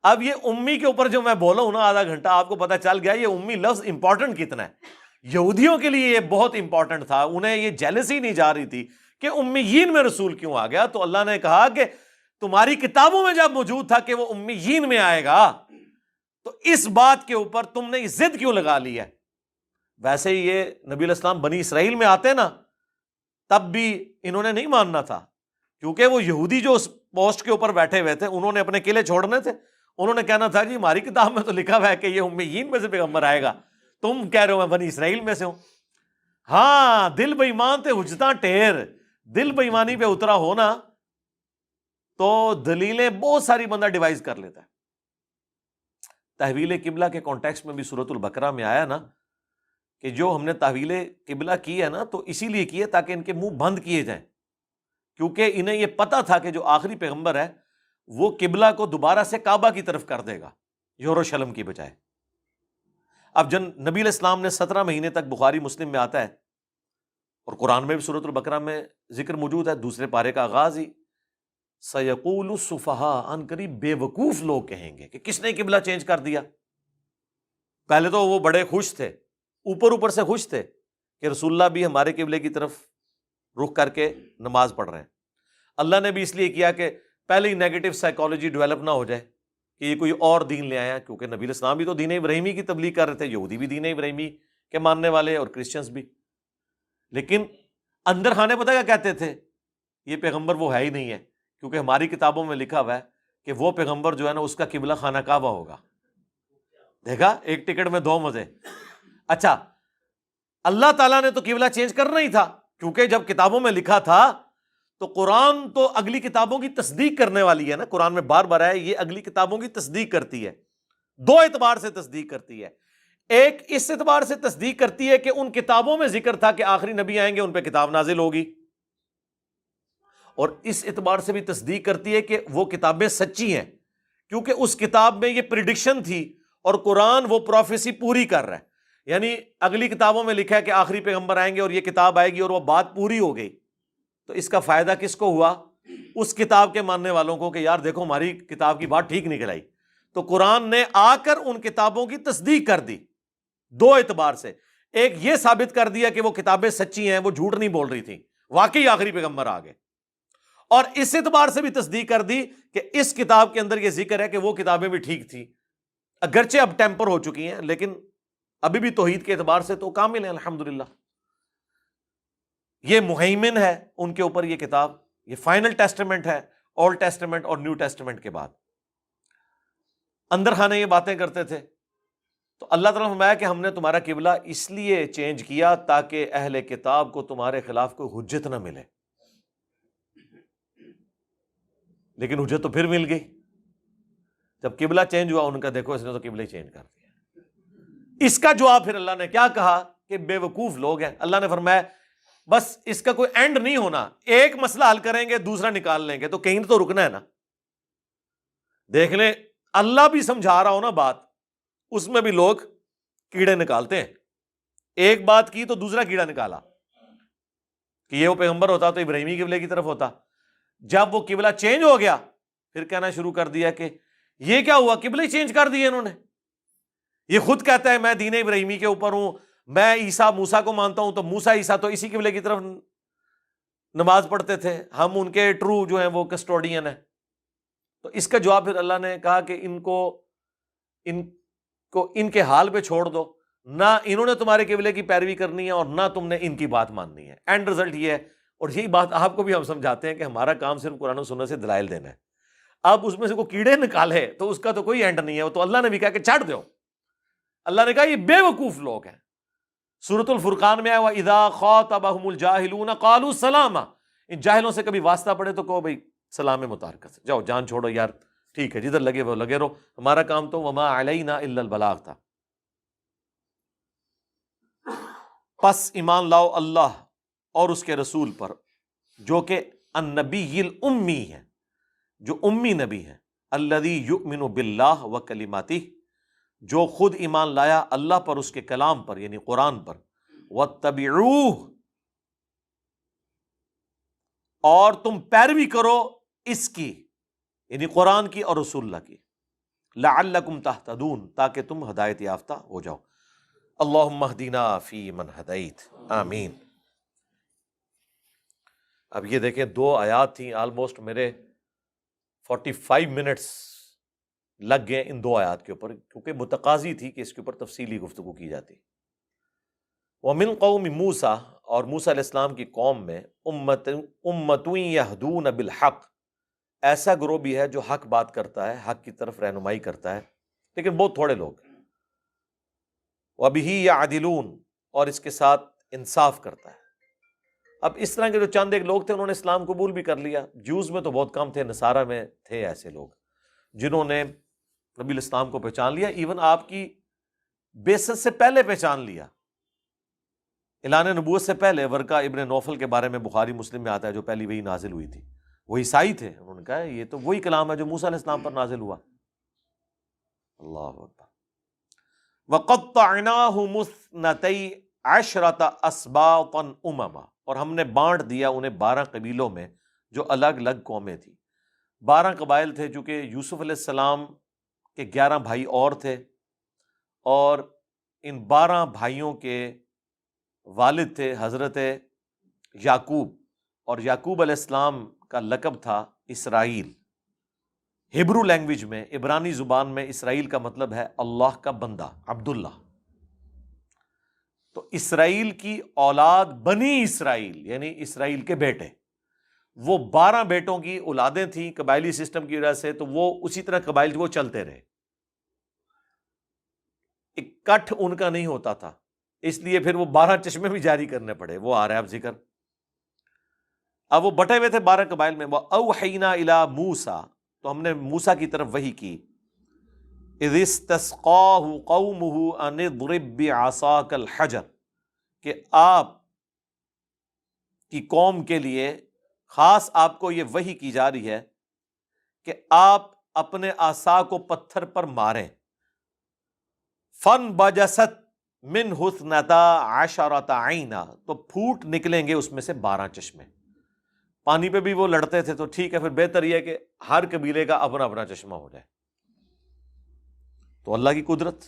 اب یہ امی کے اوپر جو میں بولا ہوں نا آدھا گھنٹہ، آپ کو پتہ چل گیا یہ امی لفظ امپورٹنٹ کتنا ہے۔ یہودیوں کے لیے یہ بہت امپورٹنٹ تھا، انہیں یہ جیلسی نہیں جا رہی تھی کہ امیین میں رسول کیوں آ گیا، تو اللہ نے کہا کہ تمہاری کتابوں میں جب موجود تھا کہ وہ امیین میں آئے گا تو اس بات کے اوپر تم نے ضد کیوں لگا لی ہے۔ ویسے ہی یہ نبی علیہ السلام بنی اسرائیل میں آتے نا تب بھی انہوں نے نہیں ماننا تھا، کیونکہ وہ یہودی جو اس پوسٹ کے اوپر بیٹھے ہوئے تھے انہوں نے اپنے قلعے چھوڑنے تھے، انہوں نے کہنا تھا جی ہماری کتاب میں تو لکھا ہوا ہے کہ یہ امیین میں سے پیغمبر آئے گا، تم کہہ رہے ہو میں بنی اسرائیل میں سے ہوں۔ ہاں دل بے ایمان تے حجتاں ٹھیر، دل بے ایمانی پہ اترا ہونا تو دلیلیں بہت ساری بندہ ڈیوائز کر لیتا ہے۔ تحویل قبلہ کے کانٹیکسٹ میں بھی سورۃ البقرہ میں آیا نا کہ جو ہم نے تحویل قبلہ کی ہے نا تو اسی لیے کی ہے تاکہ ان کے منہ بند کیے جائیں، کیونکہ انہیں یہ پتا تھا کہ جو آخری پیغمبر ہے وہ قبلہ کو دوبارہ سے کعبہ کی طرف کر دے گا یروشلم کی بجائے۔ اب جن نبی علیہ السلام نے 17 مہینے تک، بخاری مسلم میں آتا ہے اور قرآن میں بھی سورۃ البقرہ میں ذکر موجود ہے، دوسرے پارے کا آغاز ہی سَيَقُولُ السُّفَهَاءُ، ان قریب بے وقوف لوگ کہیں گے کہ کس نے قبلہ چینج کر دیا۔ پہلے تو وہ بڑے خوش تھے، اوپر سے خوش تھے کہ رسول اللہ بھی ہمارے قبلے کی طرف رخ کر کے نماز پڑھ رہے ہیں۔ اللہ نے بھی اس لیے کیا کہ پہلے ہی نیگیٹو سائیکالوجی ڈیولپ نہ ہو جائے کہ یہ کوئی اور دین لے آیا، کیونکہ نبی علیہ السلام بھی تو دین ابراہیمی کی تبلیغ کر رہے تھے، یہودی بھی دین ابراہیمی کے ماننے والے اور کرسچنز بھی، لیکن اندر خانے پتہ کیا کہتے تھے یہ پیغمبر وہ ہے ہی نہیں ہے، کیونکہ ہماری کتابوں میں لکھا ہوا ہے کہ وہ پیغمبر جو ہے نا اس کا قبلہ خانہ کعبہ ہوگا۔ دیکھا، ایک ٹکٹ میں دو مزے۔ اچھا، اللہ تعالیٰ نے تو قبلہ چینج کرنا ہی تھا، کیونکہ جب کتابوں میں لکھا تھا تو قرآن تو اگلی کتابوں کی تصدیق کرنے والی ہے نا، قرآن میں بار بار ہے یہ اگلی کتابوں کی تصدیق کرتی ہے، دو اعتبار سے تصدیق کرتی ہے۔ ایک اس اعتبار سے تصدیق کرتی ہے کہ ان کتابوں میں ذکر تھا کہ آخری نبی آئیں گے، ان پہ کتاب نازل ہوگی، اور اس اعتبار سے بھی تصدیق کرتی ہے کہ وہ کتابیں سچی ہیں، کیونکہ اس کتاب میں یہ پریڈکشن تھی اور قرآن وہ پروفیسی پوری کر رہا ہے۔ یعنی اگلی کتابوں میں لکھا ہے کہ آخری پیغمبر آئیں گے اور یہ کتاب آئے گی، اور وہ بات پوری ہو گئی، تو اس کا فائدہ کس کو ہوا؟ اس کتاب کے ماننے والوں کو، کہ یار دیکھو ہماری کتاب کی بات ٹھیک نکل آئی۔ تو قرآن نے آ کر ان کتابوں کی تصدیق کر دی دو اعتبار سے۔ ایک یہ ثابت کر دیا کہ وہ کتابیں سچی ہیں، وہ جھوٹ نہیں بول رہی تھیں، واقعی آخری پیغمبر آ گئے، اور اس اعتبار سے بھی تصدیق کر دی کہ اس کتاب کے اندر یہ ذکر ہے کہ وہ کتابیں بھی ٹھیک تھیں، اگرچہ اب ٹیمپر ہو چکی ہیں، لیکن ابھی بھی توحید کے اعتبار سے تو کامل ہیں الحمدللہ۔ یہ مہیمن ہے ان کے اوپر یہ کتاب، یہ فائنل ٹیسٹمنٹ ہے اولڈ ٹیسٹمنٹ اور نیو ٹیسٹمنٹ کے بعد۔ اندر خانے یہ باتیں کرتے تھے، تو اللہ تعالیٰ نے فرمایا کہ ہم نے تمہارا قبلہ اس لیے چینج کیا تاکہ اہل کتاب کو تمہارے خلاف کوئی حجت نہ ملے، لیکن حجت تو پھر مل گئی جب قبلہ چینج ہوا۔ ان کا دیکھو اس نے تو قبلہ ہی چینج کر دیا۔ اس کا جواب پھر اللہ نے کیا کہا کہ بے وقوف لوگ ہیں۔ اللہ نے فرمایا بس اس کا کوئی اینڈ نہیں ہونا، ایک مسئلہ حل کریں گے دوسرا نکال لیں گے، تو کہیں تو رکنا ہے نا۔ دیکھ لیں اللہ بھی سمجھا رہا ہو نا بات، اس میں بھی لوگ کیڑے نکالتے ہیں۔ ایک بات کی تو دوسرا کیڑا نکالا کہ یہ وہ پیغمبر ہوتا تو ابراہیمی قبلے کی طرف ہوتا۔ جب وہ قبلہ چینج ہو گیا پھر کہنا شروع کر دیا کہ یہ کیا ہوا، قبلہ ہی چینج کر دیے انہوں نے۔ یہ خود کہتا ہے میں دین ابراہیمی کے اوپر ہوں، میں عیسیٰ موسیٰ کو مانتا ہوں، تو موسیٰ عیسیٰ تو اسی قبلے کی طرف نماز پڑھتے تھے، ہم ان کے ٹرو جو ہیں وہ کسٹوڈین ہیں۔ تو اس کا جواب پھر اللہ نے کہا کہ ان کے حال پہ چھوڑ دو، نہ انہوں نے تمہارے قبلے کی پیروی کرنی ہے اور نہ تم نے ان کی بات ماننی ہے۔ اینڈ رزلٹ یہ ہے، اور یہی بات آپ کو بھی ہم سمجھاتے ہیں کہ ہمارا کام صرف قرآن و سنت سے دلائل دینا ہے۔ اب اس میں سے کوئی کیڑے نکالے تو اس کا تو کوئی اینڈ نہیں ہے، تو اللہ نے بھی کہا کہ چھاڑ دو۔ اللہ نے کہا یہ بے وقوف لوگ ہیں۔ سورۃ الفرقان میں آیا وَإِذَا خَاطَبَهُمُ الْجَاهِلُونَ قَالُوا سَلَامًا، ان جاہلوں سے کبھی واسطہ پڑے تو کہو بھائی سلام متارکت، جاؤ جان چھوڑو یار، ٹھیک ہے جدھر لگے وہ لگے رہو، ہمارا کام تو وَمَا عَلَيْنَا إِلَّا الْبَلَاغُ تھا۔ پس ایمان لاؤ اللہ اور اس کے رسول پر جو کہ النبی الامی ہے، جو امی نبی ہے، الذی یؤمن باللہ وکلماتہ، جو خود ایمان لایا اللہ پر، اس کے کلام پر یعنی قرآن پر، واتبعوہ، اور تم پیروی کرو اس کی یعنی قرآن کی اور رسول اللہ کی، لعلکم تہتدون، تاکہ تم ہدایت یافتہ ہو جاؤ۔ اللہم اہدنا فی من ہدیت، آمین۔ اب یہ دیکھیں 2 آیات تھیں، آلموسٹ میرے 45 منٹس لگ گئے ان 2 آیات کے اوپر، کیونکہ متقاضی تھی کہ اس کے اوپر تفصیلی گفتگو کی جاتی۔ وَمِن قَوْمِ موسیٰ، اور موسیٰ علیہ السلام کی قوم میں، امتٌ یہدون بالحق، ایسا گروہ بھی ہے جو حق بات کرتا ہے، حق کی طرف رہنمائی کرتا ہے، لیکن بہت تھوڑے لوگ۔ وَبِهِ يَعْدِلُونَ، اور اس کے ساتھ انصاف کرتا ہے۔ اب اس طرح کے جو چند ایک لوگ تھے انہوں نے اسلام قبول بھی کر لیا۔ جیوز میں تو بہت کم تھے، نصارہ میں تھے ایسے لوگ جنہوں نے نبی الاسلام کو پہچان لیا، ایون آپ کی بعثت سے پہلے پہچان لیا، اعلان نبوت سے پہلے۔ ورقہ ابن نوفل کے بارے میں بخاری مسلم میں آتا ہے، جو پہلی وہی نازل ہوئی تھی، وہ عیسائی تھے، انہوں نے کہا یہ تو وہی کلام ہے جو موسیٰ علیہ السلام پر نازل ہوا۔ اللہ اکبر۔ وَقَطَّعْنَاهُمُ اثْنَتَيْ عَشْرَةَ أَسْبَاطًا أُمَمًا، اور ہم نے بانٹ دیا انہیں 12 قبیلوں میں جو الگ الگ قومیں تھیں۔ 12 قبائل تھے، چونکہ یوسف علیہ السلام کے 11 بھائی اور تھے، اور ان 12 بھائیوں کے والد تھے حضرت یعقوب، اور یعقوب علیہ السلام کا لقب تھا اسرائیل۔ ہبرو لینگویج میں، عبرانی زبان میں، اسرائیل کا مطلب ہے اللہ کا بندہ، عبداللہ۔ تو اسرائیل کی اولاد بنی اسرائیل، یعنی اسرائیل کے بیٹے، وہ 12 بیٹوں کی اولادیں تھیں قبائلی سسٹم کی وجہ سے، تو وہ اسی طرح قبائل وہ چلتے رہے، اکٹھ ان کا نہیں ہوتا تھا، اس لیے پھر وہ 12 چشمے بھی جاری کرنے پڑے، وہ آ رہا ہے اب ذکر۔ اب وہ بٹے ہوئے تھے 12 قبائل میں۔ وَأَوْحَيْنَا إِلَىٰ مُوسَىٰ، تو ہم نے موسیٰ کی طرف وحی کی، اِذِ اسْتَسْقَاهُ قَوْمُهُ أَنِ اضْرِب بِّعَصَاكَ الْحَجَرَ، کہ آپ کی قوم کے لیے خاص آپ کو یہ وحی کی جا رہی ہے کہ آپ اپنے عصا کو پتھر پر ماریں۔ فَانْبَجَسَتْ مِنْهُ اثْنَتَا عَشَرَةَ عَيْنًا، تو پھوٹ نکلیں گے اس میں سے 12 چشمے۔ پانی پہ بھی وہ لڑتے تھے، تو ٹھیک ہے، پھر بہتر یہ ہے کہ ہر قبیلے کا اپنا اپنا چشمہ ہو جائے۔ تو اللہ کی قدرت،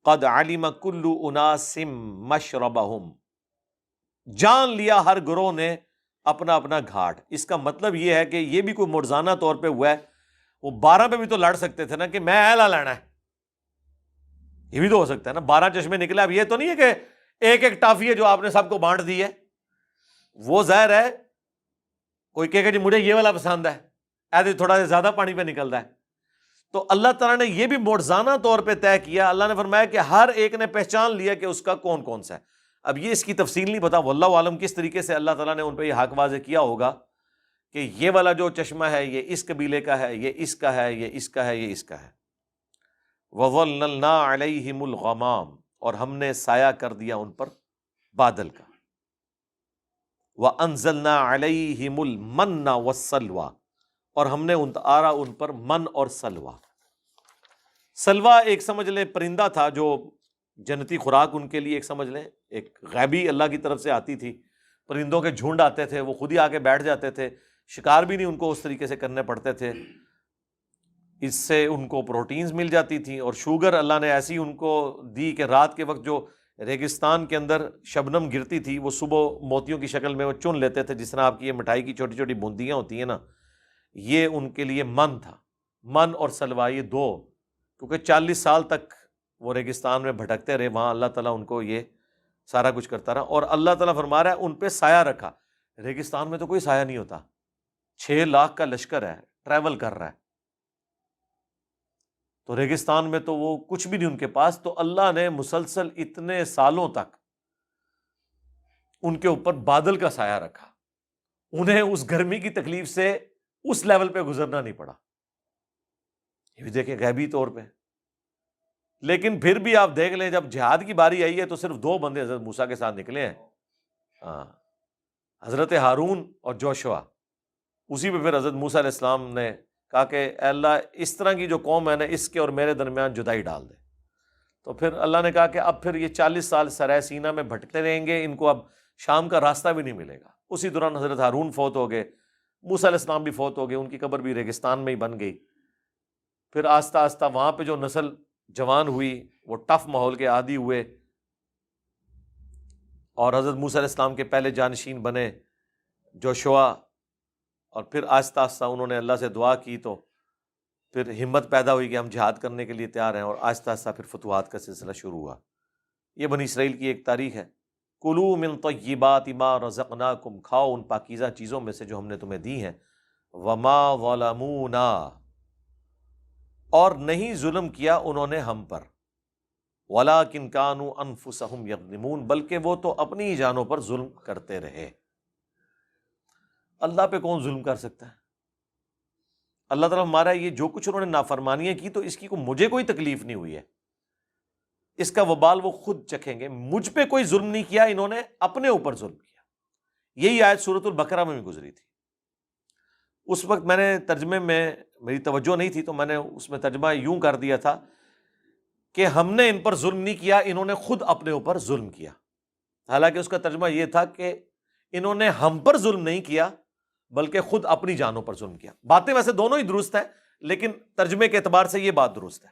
قَدْ عَلِمَ كُلُّ أُنَاسٍ مَشْرَبَهُمْ، جان لیا ہر گروہ نے اپنا اپنا گھاٹ۔ اس کا مطلب یہ ہے کہ یہ بھی کوئی مرزانہ طور پہ ہوا ہے، وہ 12 پہ بھی تو لڑ سکتے تھے نا کہ میں اعلیٰ لینا ہے، یہ بھی تو ہو سکتا ہے نا، 12 چشمے نکلے۔ اب یہ تو نہیں ہے کہ ایک ایک ٹافی ہے جو آپ نے سب کو بانٹ دی ہے، وہ ظاہر ہے کوئی کہے کہ جی مجھے یہ والا پسند ہے، ایسے تھوڑا سا زیادہ پانی پہ نکلتا ہے۔ تو اللہ تعالیٰ نے یہ بھی مرزانہ طور پہ طے کیا، اللہ نے فرمایا کہ ہر ایک نے پہچان لیا کہ اس کا کون کون سا ہے۔ اب یہ اس کی تفصیل نہیں پتا، واللہ عالم کس طریقے سے اللہ تعالیٰ نے ان پہ یہ حق واضح کیا ہوگا کہ یہ والا جو چشمہ ہے یہ اس قبیلے کا ہے، یہ اس کا ہے، یہ اس کا ہے، یہ اس کا ہے۔ وَظَلَّلْنَا عَلَيْهِمُ الْغَمَامَ، اور ہم نے سایہ کر دیا ان پر بادل کا۔ وَأَنزَلْنَا عَلَيْهِمُ الْمَنَّ وَالسَّلْوَىٰ، اور ہم نے اتارا ان پر من اور سلوہ۔ سلوہ ایک سمجھ لیں پرندہ تھا جو جنتی خوراک ان کے لیے، ایک سمجھ لیں ایک غیبی اللہ کی طرف سے آتی تھی، پرندوں کے جھنڈ آتے تھے، وہ خود ہی آ کے بیٹھ جاتے تھے، شکار بھی نہیں ان کو اس طریقے سے کرنے پڑتے تھے، اس سے ان کو پروٹینز مل جاتی تھیں، اور شوگر اللہ نے ایسی ان کو دی کہ رات کے وقت جو ریگستان کے اندر شبنم گرتی تھی وہ صبح موتیوں کی شکل میں وہ چن لیتے تھے، جس طرح آپ کی یہ مٹھائی کی چھوٹی چھوٹی بوندیاں ہوتی ہیں نا، یہ ان کے لیے من تھا، من اور سلوہ، یہ دو، کیونکہ 40 سال تک وہ ریگستان میں بھٹکتے رہے، وہاں اللہ تعالیٰ ان کو یہ سارا کچھ کرتا رہا، اور اللہ تعالیٰ فرما رہا ہے ان پہ سایہ رکھا۔ ریگستان میں تو کوئی سایہ نہیں ہوتا، 6 لاکھ کا لشکر ہے، ٹریول کر رہا ہے، تو ریگستان میں تو وہ کچھ بھی نہیں ان کے پاس، تو اللہ نے مسلسل اتنے سالوں تک ان کے اوپر بادل کا سایہ رکھا، انہیں اس گرمی کی تکلیف سے اس لیول پہ گزرنا نہیں پڑا۔ یہ بھی دیکھیں غیبی طور پہ۔ لیکن پھر بھی آپ دیکھ لیں جب جہاد کی باری آئی ہے تو صرف 2 بندے حضرت موسیٰ کے ساتھ نکلے ہیں، حضرت ہارون اور جوشوا۔ اسی پہ پھر حضرت موسیٰ علیہ السلام نے کہا کہ اے اللہ اس طرح کی جو قوم ہے نا، اس کے اور میرے درمیان جدائی ڈال دے۔ تو پھر اللہ نے کہا کہ اب پھر یہ 40 سال سرائے سینا میں بھٹکتے رہیں گے، ان کو اب شام کا راستہ بھی نہیں ملے گا۔ اسی دوران حضرت ہارون فوت ہو گئے، موسیٰ علیہ السلام بھی فوت ہو گئے، ان کی قبر بھی ریگستان میں ہی بن گئی۔ پھر آہستہ آہستہ وہاں پہ جو نسل جوان ہوئی وہ ٹف ماحول کے عادی ہوئے، اور حضرت موسیٰ علیہ السلام کے پہلے جانشین بنے جوشوا، اور پھر آہستہ آہستہ انہوں نے اللہ سے دعا کی تو پھر ہمت پیدا ہوئی کہ ہم جہاد کرنے کے لیے تیار ہیں، اور آہستہ آہستہ پھر فتوحات کا سلسلہ شروع ہوا۔ یہ بنی اسرائیل کی ایک تاریخ ہے۔ کلوا من طیبات ما رزقناکم، کھاؤ ان پاکیزہ چیزوں میں سے جو ہم نے تمہیں دی ہیں۔ وما ظلمونا، اور نہیں ظلم کیا انہوں نے ہم پر، ولیکن کانوا انفسہم یظلمون، بلکہ وہ تو اپنی ہی جانوں پر ظلم کرتے رہے۔ اللہ پہ کون ظلم کر سکتا ہے؟ اللہ تعالیٰ ہمارا یہ جو کچھ انہوں نے نافرمانیاں کی تو اس کی مجھے کوئی تکلیف نہیں ہوئی ہے، اس کا وبال وہ خود چکھیں گے۔ مجھ پہ کوئی ظلم نہیں کیا، انہوں نے اپنے اوپر ظلم کیا۔ یہی آیت سورۃ البقرہ میں بھی گزری تھی۔ اس وقت میں نے ترجمے میں میری توجہ نہیں تھی تو میں نے اس میں ترجمہ یوں کر دیا تھا کہ ہم نے ان پر ظلم نہیں کیا، انہوں نے خود اپنے اوپر ظلم کیا۔ حالانکہ اس کا ترجمہ یہ تھا کہ انہوں نے ہم پر ظلم نہیں کیا بلکہ خود اپنی جانوں پر ظلم کیا۔ باتیں ویسے دونوں ہی درست ہیں، لیکن ترجمے کے اعتبار سے یہ بات درست ہے۔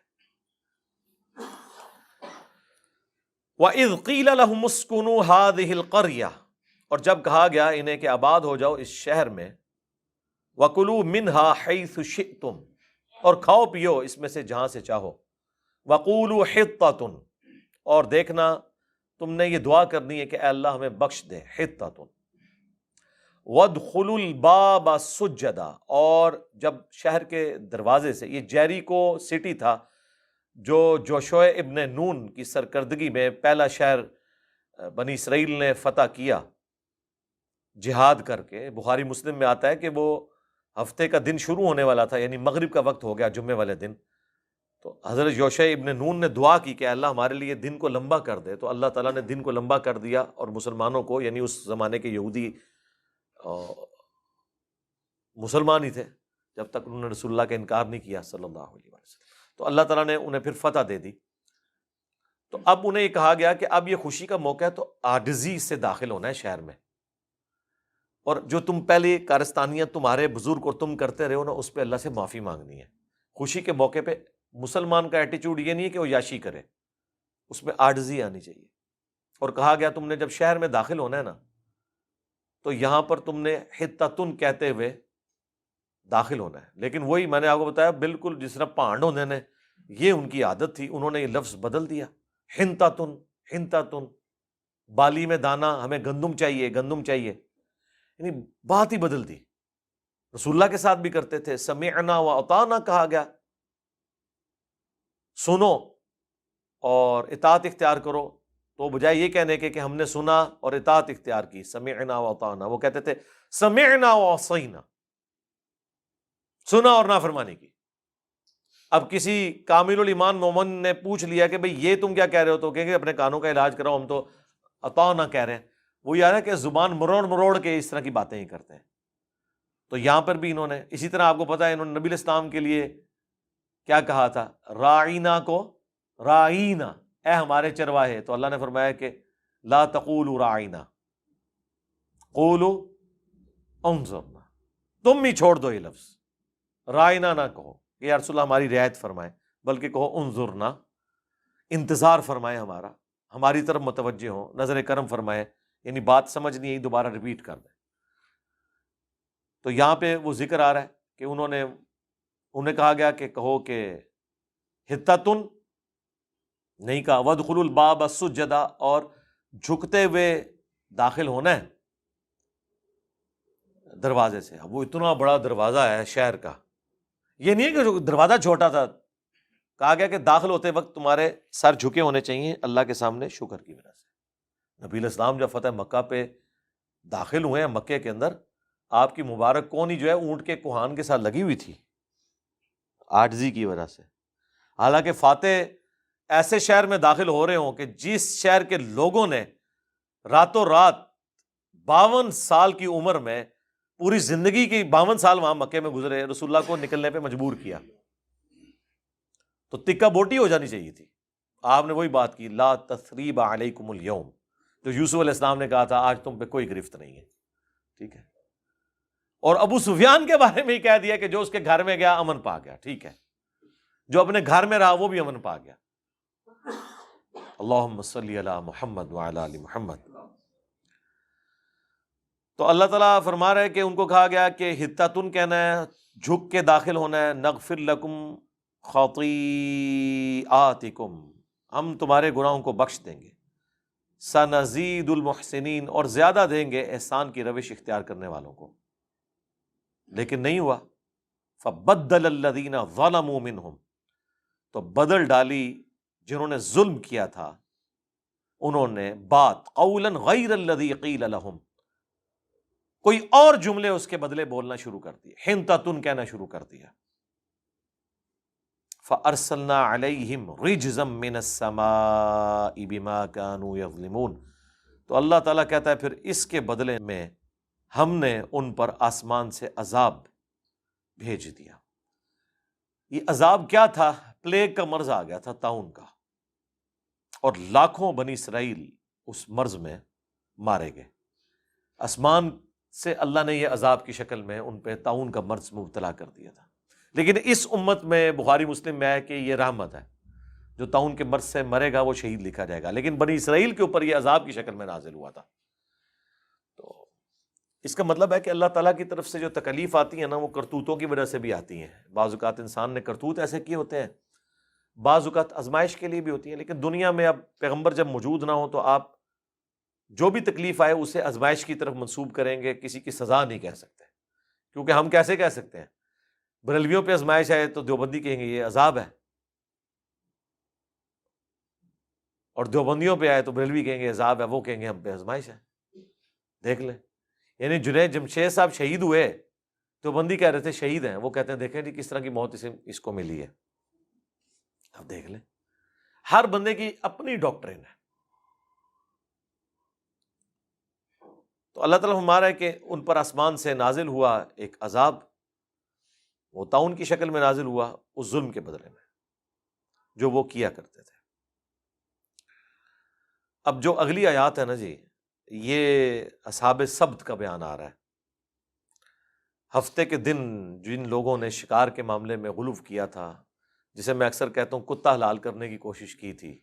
وَإِذْ قِيلَ لَهُمُ اسْكُنُوا هَٰذِهِ الْقَرْيَةَ، اور جب کہا گیا انہیں کہ آباد ہو جاؤ اس شہر میں، وَكُلُوا مِنْهَا حَيْثُ شِئْتُمْ، اور کھاؤ پیو اس میں سے جہاں سے چاہو، وَقُولُوا حِطَّةٌ، اور دیکھنا تم نے یہ دعا کرنی ہے کہ اے اللہ ہمیں بخش دے، حِطَّةٌ، وَادْخُلُوا الْبَابَ سُجَّدًا، اور جب شہر کے دروازے سے، یہ جیریکو سٹی تھا جو جوشع ابن نون کی سرکردگی میں پہلا شہر بنی اسرائیل نے فتح کیا جہاد کر کے. بخاری مسلم میں آتا ہے کہ وہ ہفتے کا دن شروع ہونے والا تھا، یعنی مغرب کا وقت ہو گیا جمعے والے دن. تو حضرت یوشع ابن نون نے دعا کی کہ اللہ ہمارے لیے دن کو لمبا کر دے. تو اللہ تعالیٰ نے دن کو لمبا کر دیا، اور مسلمانوں کو، یعنی اس زمانے کے یہودی مسلمان ہی تھے جب تک انہوں نے رسول اللہ کا انکار نہیں کیا صلی اللہ علیہ وسلم، تو اللہ تعالیٰ نے انہیں پھر فتح دے دی. تو اب انہیں یہ کہا گیا کہ اب یہ خوشی کا موقع ہے، تو عاجزی سے داخل ہونا ہے شہر میں، اور جو تم پہلے کارستانیاں تمہارے بزرگ اور تم کرتے رہے ہو نا، اس پہ اللہ سے معافی مانگنی ہے. خوشی کے موقع پہ مسلمان کا ایٹیچیوڈ یہ نہیں ہے کہ وہ یاشی کرے، اس میں عاجزی آنی چاہیے. اور کہا گیا تم نے جب شہر میں داخل ہونا ہے نا، تو یہاں پر تم نے حتتن کہتے ہوئے داخل ہونا ہے. لیکن وہی میں نے آپ کو بتایا، بالکل جس طرح پہاڑوں نے یہ ان کی عادت تھی، انہوں نے یہ لفظ بدل دیا. حنتتن، حنتتن، بالی میں دانا، ہمیں گندم چاہیے، گندم چاہیے، یعنی بات ہی بدل دی. رسول اللہ کے ساتھ بھی کرتے تھے. سمعنا و اطعنا کہا گیا، سنو اور اطاعت اختیار کرو، تو بجائے یہ کہنے کے کہ ہم نے سنا اور اطاعت اختیار کی، سمعنا و اطعنا، وہ کہتے تھے سمعنا و عصینا، سنا اور نافرمانی کی. اب کسی کامل الایمان مومن نے پوچھ لیا کہ بھئی یہ تم کیا کہہ رہے ہو، تو کہیں گے اپنے کانوں کا علاج کراؤ، ہم تو اطعنا کہہ رہے ہیں. وہ یاد ہے کہ زبان مروڑ مروڑ کے اس طرح کی باتیں ہی کرتے ہیں. تو یہاں پر بھی انہوں نے اسی طرح، آپ کو پتا ہے انہوں نے نبی الاسلام کے لیے کیا کہا تھا، راعینا کو راعینا، اے ہمارے چرواہے. تو اللہ نے فرمایا کہ لا تقولوا راعینا قولوا انظرنا، تم ہی چھوڑ دو یہ لفظ، راعینا نہ کہو کہ یا رسول اللہ ہماری رعایت فرمائے، بلکہ کہو انظرنا، انتظار فرمائے ہمارا، ہماری طرف متوجہ ہوں، نظر کرم فرمائے، یعنی بات سمجھ نہیں آئی دوبارہ ریپیٹ کر دیں. تو یہاں پہ وہ ذکر آ رہا ہے کہ انہیں کہا گیا کہ کہو کہ حتتن، نہیں کہا وادخلوا الباب سجدا، اور جھکتے ہوئے داخل ہونا ہے دروازے سے. اب وہ اتنا بڑا دروازہ ہے شہر کا، یہ نہیں ہے کہ جو دروازہ چھوٹا تھا. کہا گیا کہ داخل ہوتے وقت تمہارے سر جھکے ہونے چاہیے اللہ کے سامنے شکر کی وجہ سے. نبی الاسلام جب فتح مکہ پہ داخل ہوئے ہیں، مکے کے اندر، آپ کی مبارک کونی جو ہے اونٹ کے کوہان کے ساتھ لگی ہوئی تھی عاجزی کی وجہ سے. حالانکہ فاتح ایسے شہر میں داخل ہو رہے ہوں کہ جس شہر کے لوگوں نے راتوں رات 52 سال کی عمر میں پوری زندگی کی 52 سال وہاں مکے میں گزرے، رسول اللہ کو نکلنے پہ مجبور کیا، تو تکہ بوٹی ہو جانی چاہیے تھی. آپ نے وہی بات کی، لا تثریب علیکم اليوم، جو یوسف علیہ السلام نے کہا تھا آج تم پہ کوئی گرفت نہیں ہے. ٹھیک ہے. اور ابو سفیان کے بارے میں ہی کہہ دیا کہ جو اس کے گھر میں گیا امن پا گیا. ٹھیک ہے، جو اپنے گھر میں رہا وہ بھی امن پا گیا. اللہم صلی علی محمد وعلی آل محمد. تو اللہ تعالیٰ فرما رہے کہ ان کو کہا گیا کہ حتتن کہنا ہے، جھک کے داخل ہونا ہے. نغفر لکم خطیئاتکم، ہم تمہارے گناہوں کو بخش دیں گے. سنزید المحسنین، اور زیادہ دیں گے احسان کی روش اختیار کرنے والوں کو. لیکن نہیں ہوا. فبدل الذین ظلموا منہم، تو بدل ڈالی جنہوں نے ظلم کیا تھا انہوں نے بات، قولا غیر الذی قیل لہم، کوئی اور جملے اس کے بدلے بولنا شروع کر دیے، حنتتن کہنا شروع کر دیا. فارسلنا علیہم رجزا من السماء بما كانوا یظلمون. تو اللہ تعالیٰ کہتا ہے پھر اس کے بدلے میں ہم نے ان پر آسمان سے عذاب بھیج دیا. یہ عذاب کیا تھا؟ پلیگ کا مرض آ گیا تھا، طاعون کا، اور لاکھوں بنی اسرائیل اس مرض میں مارے گئے. آسمان سے اللہ نے یہ عذاب کی شکل میں ان پہ طاعون کا مرض مبتلا کر دیا تھا. لیکن اس امت میں بخاری مسلم میں ہے کہ یہ رحمت ہے، جو طاعون کے مرض سے مرے گا وہ شہید لکھا جائے گا. لیکن بنی اسرائیل کے اوپر یہ عذاب کی شکل میں نازل ہوا تھا. تو اس کا مطلب ہے کہ اللہ تعالیٰ کی طرف سے جو تکلیف آتی ہیں نا، وہ کرتوتوں کی وجہ سے بھی آتی ہیں. بعض اوقات انسان نے کرتوت ایسے کیے ہوتے ہیں، بعض اوقات آزمائش کے لیے بھی ہوتی ہیں. لیکن دنیا میں اب پیغمبر جب موجود نہ ہو تو آپ جو بھی تکلیف آئے اسے آزمائش کی طرف منسوب کریں گے، کسی کی سزا نہیں کہہ سکتے، کیونکہ ہم کیسے کہہ سکتے ہیں؟ بریلویوں پہ آزمائش آئے تو دیوبندی کہیں گے یہ عذاب ہے، اور دیوبندیوں پہ آئے تو بریلوی کہیں گے عذاب ہے، وہ کہیں گے ہم پہ آزمائش ہے۔ دیکھ لیں، یعنی جنید جمشید صاحب شہید ہوئے، دیوبندی کہہ رہے تھے شہید ہیں، وہ کہتے ہیں دیکھیں جی کس طرح کی موت اس کو ملی ہے۔ اب دیکھ لیں، ہر بندے کی اپنی ڈاکٹرین ہے۔ تو اللہ تعالیٰ ہمارا ہے کہ ان پر آسمان سے نازل ہوا ایک عذاب، وہ طاعون کی شکل میں نازل ہوا اس ظلم کے بدلے میں جو وہ کیا کرتے تھے۔ اب جو اگلی آیات ہے نا جی، یہ اصحاب سبت کا بیان آ رہا ہے۔ ہفتے کے دن جن لوگوں نے شکار کے معاملے میں غلو کیا تھا، جسے میں اکثر کہتا ہوں کتا حلال کرنے کی کوشش کی تھی،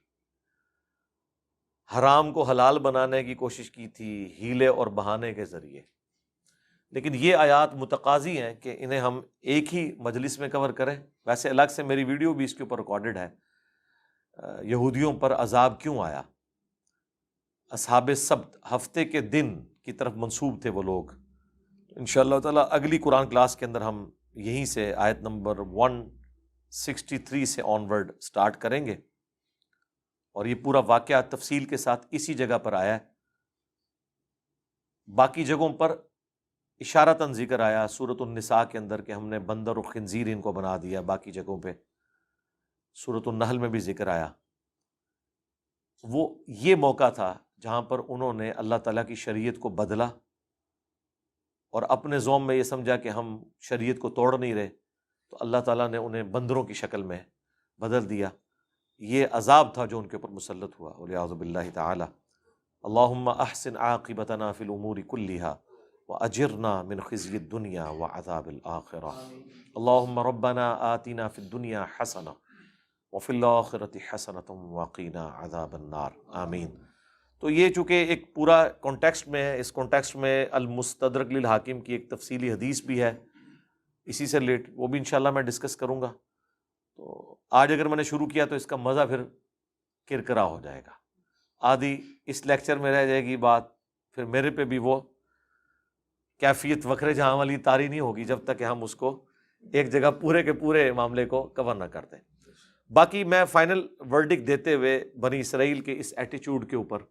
حرام کو حلال بنانے کی کوشش کی تھی ہیلے اور بہانے کے ذریعے، لیکن یہ آیات متقاضی ہیں کہ انہیں ہم ایک ہی مجلس میں کور کریں۔ ویسے الگ سے میری ویڈیو بھی اس کے اوپر ریکارڈڈ ہے، یہودیوں پر عذاب کیوں آیا۔ اصحاب سبت ہفتے کے دن کی طرف منسوب تھے وہ لوگ۔ انشاءاللہ تعالیٰ اگلی قرآن کلاس کے اندر ہم یہیں سے آیت نمبر 163 سے آنورڈ سٹارٹ کریں گے، اور یہ پورا واقعہ تفصیل کے ساتھ اسی جگہ پر آیا ہے۔ باقی جگہوں پر اشارتاً ذکر آیا سورۃ النساء کے اندر کہ ہم نے بندر و خنزیر ان کو بنا دیا، باقی جگہوں پہ سورۃ النحل میں بھی ذکر آیا۔ وہ یہ موقع تھا جہاں پر انہوں نے اللہ تعالیٰ کی شریعت کو بدلا اور اپنے ذوم میں یہ سمجھا کہ ہم شریعت کو توڑ نہیں رہے، تو اللہ تعالیٰ نے انہیں بندروں کی شکل میں بدل دیا۔ یہ عذاب تھا جو ان کے اوپر مسلط ہوا، والعیاذ باللہ تعالی۔ اللہم احسن عاقبتنا فی الامور کلہا واجرنا من خزی الدنیا وعذاب الآخرہ۔ اللہم ربنا آتنا فی الدنیا حسنہ وفی الآخرۃ حسنۃ وقنا عذاب النار، آمین۔ تو یہ چونکہ ایک پورا کانٹیکسٹ میں ہے، اس کانٹیکسٹ میں المستدرک للحاکم کی ایک تفصیلی حدیث بھی ہے اسی سے ریلیٹ، وہ بھی انشاءاللہ میں ڈسکس کروں گا۔ تو آج اگر میں نے شروع کیا تو اس کا مزہ پھر کرکرا ہو جائے گا، آدھی اس لیکچر میں رہ جائے گی بات، پھر میرے پہ بھی وہ کیفیت وکھرے جہاں والی طاری نہیں ہوگی جب تک کہ ہم اس کو ایک جگہ پورے کے پورے معاملے کو کور نہ کر دیں۔ باقی میں فائنل ورڈک دیتے ہوئے بنی اسرائیل کے اس ایٹیچیوڈ کے اوپر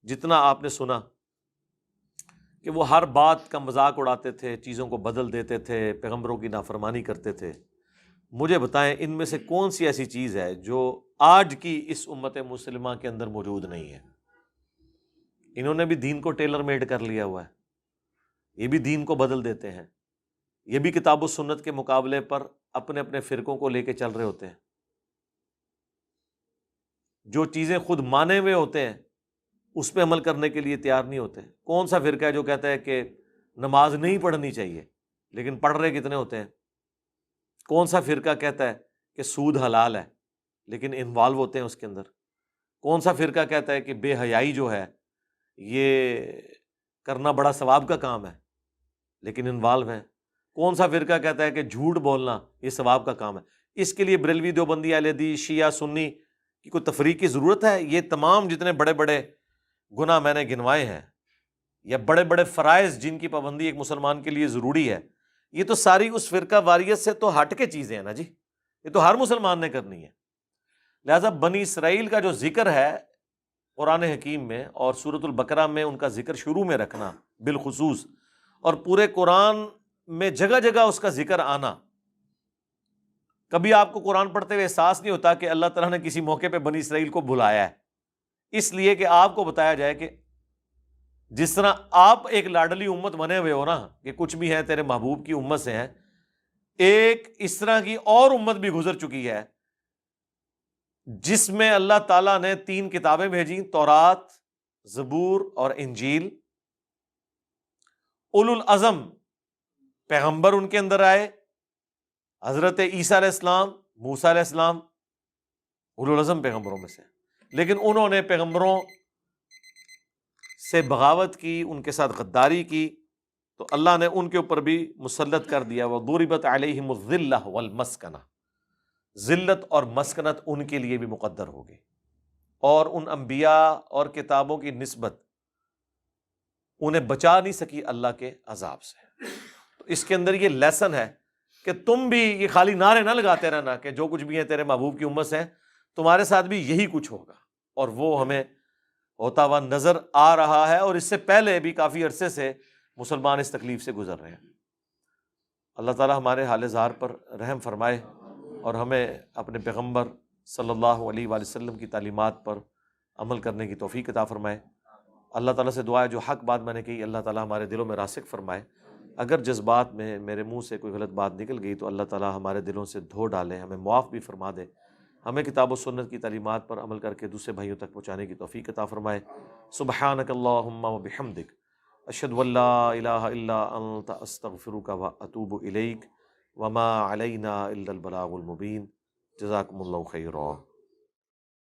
جتنا آپ نے سنا کہ وہ ہر بات کا مذاق اڑاتے تھے، چیزوں کو بدل دیتے تھے، پیغمبروں کی نافرمانی کرتے تھے، مجھے بتائیں ان میں سے کون سی ایسی چیز ہے جو آج کی اس امت مسلمہ کے اندر موجود نہیں ہے؟ انہوں نے بھی دین کو ٹیلر میڈ کر لیا ہوا ہے، یہ بھی دین کو بدل دیتے ہیں، یہ بھی کتاب و سنت کے مقابلے پر اپنے اپنے فرقوں کو لے کے چل رہے ہوتے ہیں، جو چیزیں خود مانے ہوئے ہوتے ہیں اس پہ عمل کرنے کے لیے تیار نہیں ہوتے۔ کون سا فرقہ ہے جو کہتا ہے کہ نماز نہیں پڑھنی چاہیے لیکن پڑھ رہے کتنے ہوتے ہیں؟ کون سا فرقہ کہتا ہے کہ سود حلال ہے لیکن انوالو ہوتے ہیں اس کے اندر؟ کون سا فرقہ کہتا ہے کہ بے حیائی جو ہے یہ کرنا بڑا ثواب کا کام ہے لیکن انوالو ہیں؟ کون سا فرقہ کہتا ہے کہ جھوٹ بولنا یہ ثواب کا کام ہے؟ اس کے لیے بریلوی، دیوبندی، اہل حدیث، شیعہ، سنی کی کوئی تفریق کی ضرورت ہے؟ یہ تمام جتنے بڑے بڑے گناہ میں نے گنوائے ہیں یا بڑے بڑے فرائض جن کی پابندی ایک مسلمان کے لیے ضروری ہے، یہ تو ساری اس فرقہ واریت سے تو ہٹ کے چیزیں ہیں نا جی، یہ تو ہر مسلمان نے کرنی ہے۔ لہٰذا بنی اسرائیل کا جو ذکر ہے قرآن حکیم میں اور سورۃ البقرہ میں ان کا ذکر شروع میں رکھنا بالخصوص، اور پورے قرآن میں جگہ جگہ اس کا ذکر آنا، کبھی آپ کو قرآن پڑھتے ہوئے احساس نہیں ہوتا کہ اللہ تعالیٰ نے کسی موقع پہ بنی اسرائیل کو بلایا ہے، اس لیے کہ آپ کو بتایا جائے کہ جس طرح آپ ایک لاڈلی امت بنے ہوئے ہو نا کہ کچھ بھی ہیں تیرے محبوب کی امت سے ہیں، ایک اس طرح کی اور امت بھی گزر چکی ہے جس میں اللہ تعالیٰ نے 3 کتابیں بھیجی، تورات، زبور اور انجیل۔ اولو العزم پیغمبر ان کے اندر آئے، حضرت عیسیٰ علیہ السلام، موسیٰ علیہ السلام اولو العزم پیغمبروں میں سے، لیکن انہوں نے پیغمبروں سے بغاوت کی، ان کے ساتھ غداری کی، تو اللہ نے ان کے اوپر بھی مسلط کر دیا، وَضُرِبَتْ عَلَيْهِمُ الذِّلَّةُ وَالْمَسْكَنَةُ، ذلت اور مسکنت ان کے لیے بھی مقدر ہوگی۔ اور ان انبیاء اور کتابوں کی نسبت انہیں بچا نہیں سکی اللہ کے عذاب سے۔ تو اس کے اندر یہ لیسن ہے کہ تم بھی یہ خالی نعرے نہ لگاتے رہنا کہ جو کچھ بھی ہے تیرے محبوب کی امت سے ہیں، تمہارے ساتھ بھی یہی کچھ ہوگا، اور وہ ہمیں ہوتا ہوا نظر آ رہا ہے، اور اس سے پہلے بھی کافی عرصے سے مسلمان اس تکلیف سے گزر رہے ہیں۔ اللہ تعالی ہمارے حال زار پر رحم فرمائے اور ہمیں اپنے پیغمبر صلی اللہ علیہ وآلہ وسلم کی تعلیمات پر عمل کرنے کی توفیق عطا فرمائے۔ اللہ تعالیٰ سے دعا ہے جو حق بات میں نے کہی اللہ تعالیٰ ہمارے دلوں میں راسخ فرمائے، اگر جذبات میں میرے منہ سے کوئی غلط بات نکل گئی تو اللہ تعالیٰ ہمارے دلوں سے دھو ڈالے، ہمیں معاف بھی فرما دے، ہمیں کتاب و سنت کی تعلیمات پر عمل کر کے دوسرے بھائیوں تک پہنچانے کی توفیق عطا فرمائے۔ سبحانک اللہم و بحمدک، اشہد ان لا الہ الا انت، استغفرک و اتوب الیک، وما علینا الا البلاغ المبین۔ جزاکم اللہ خیرا۔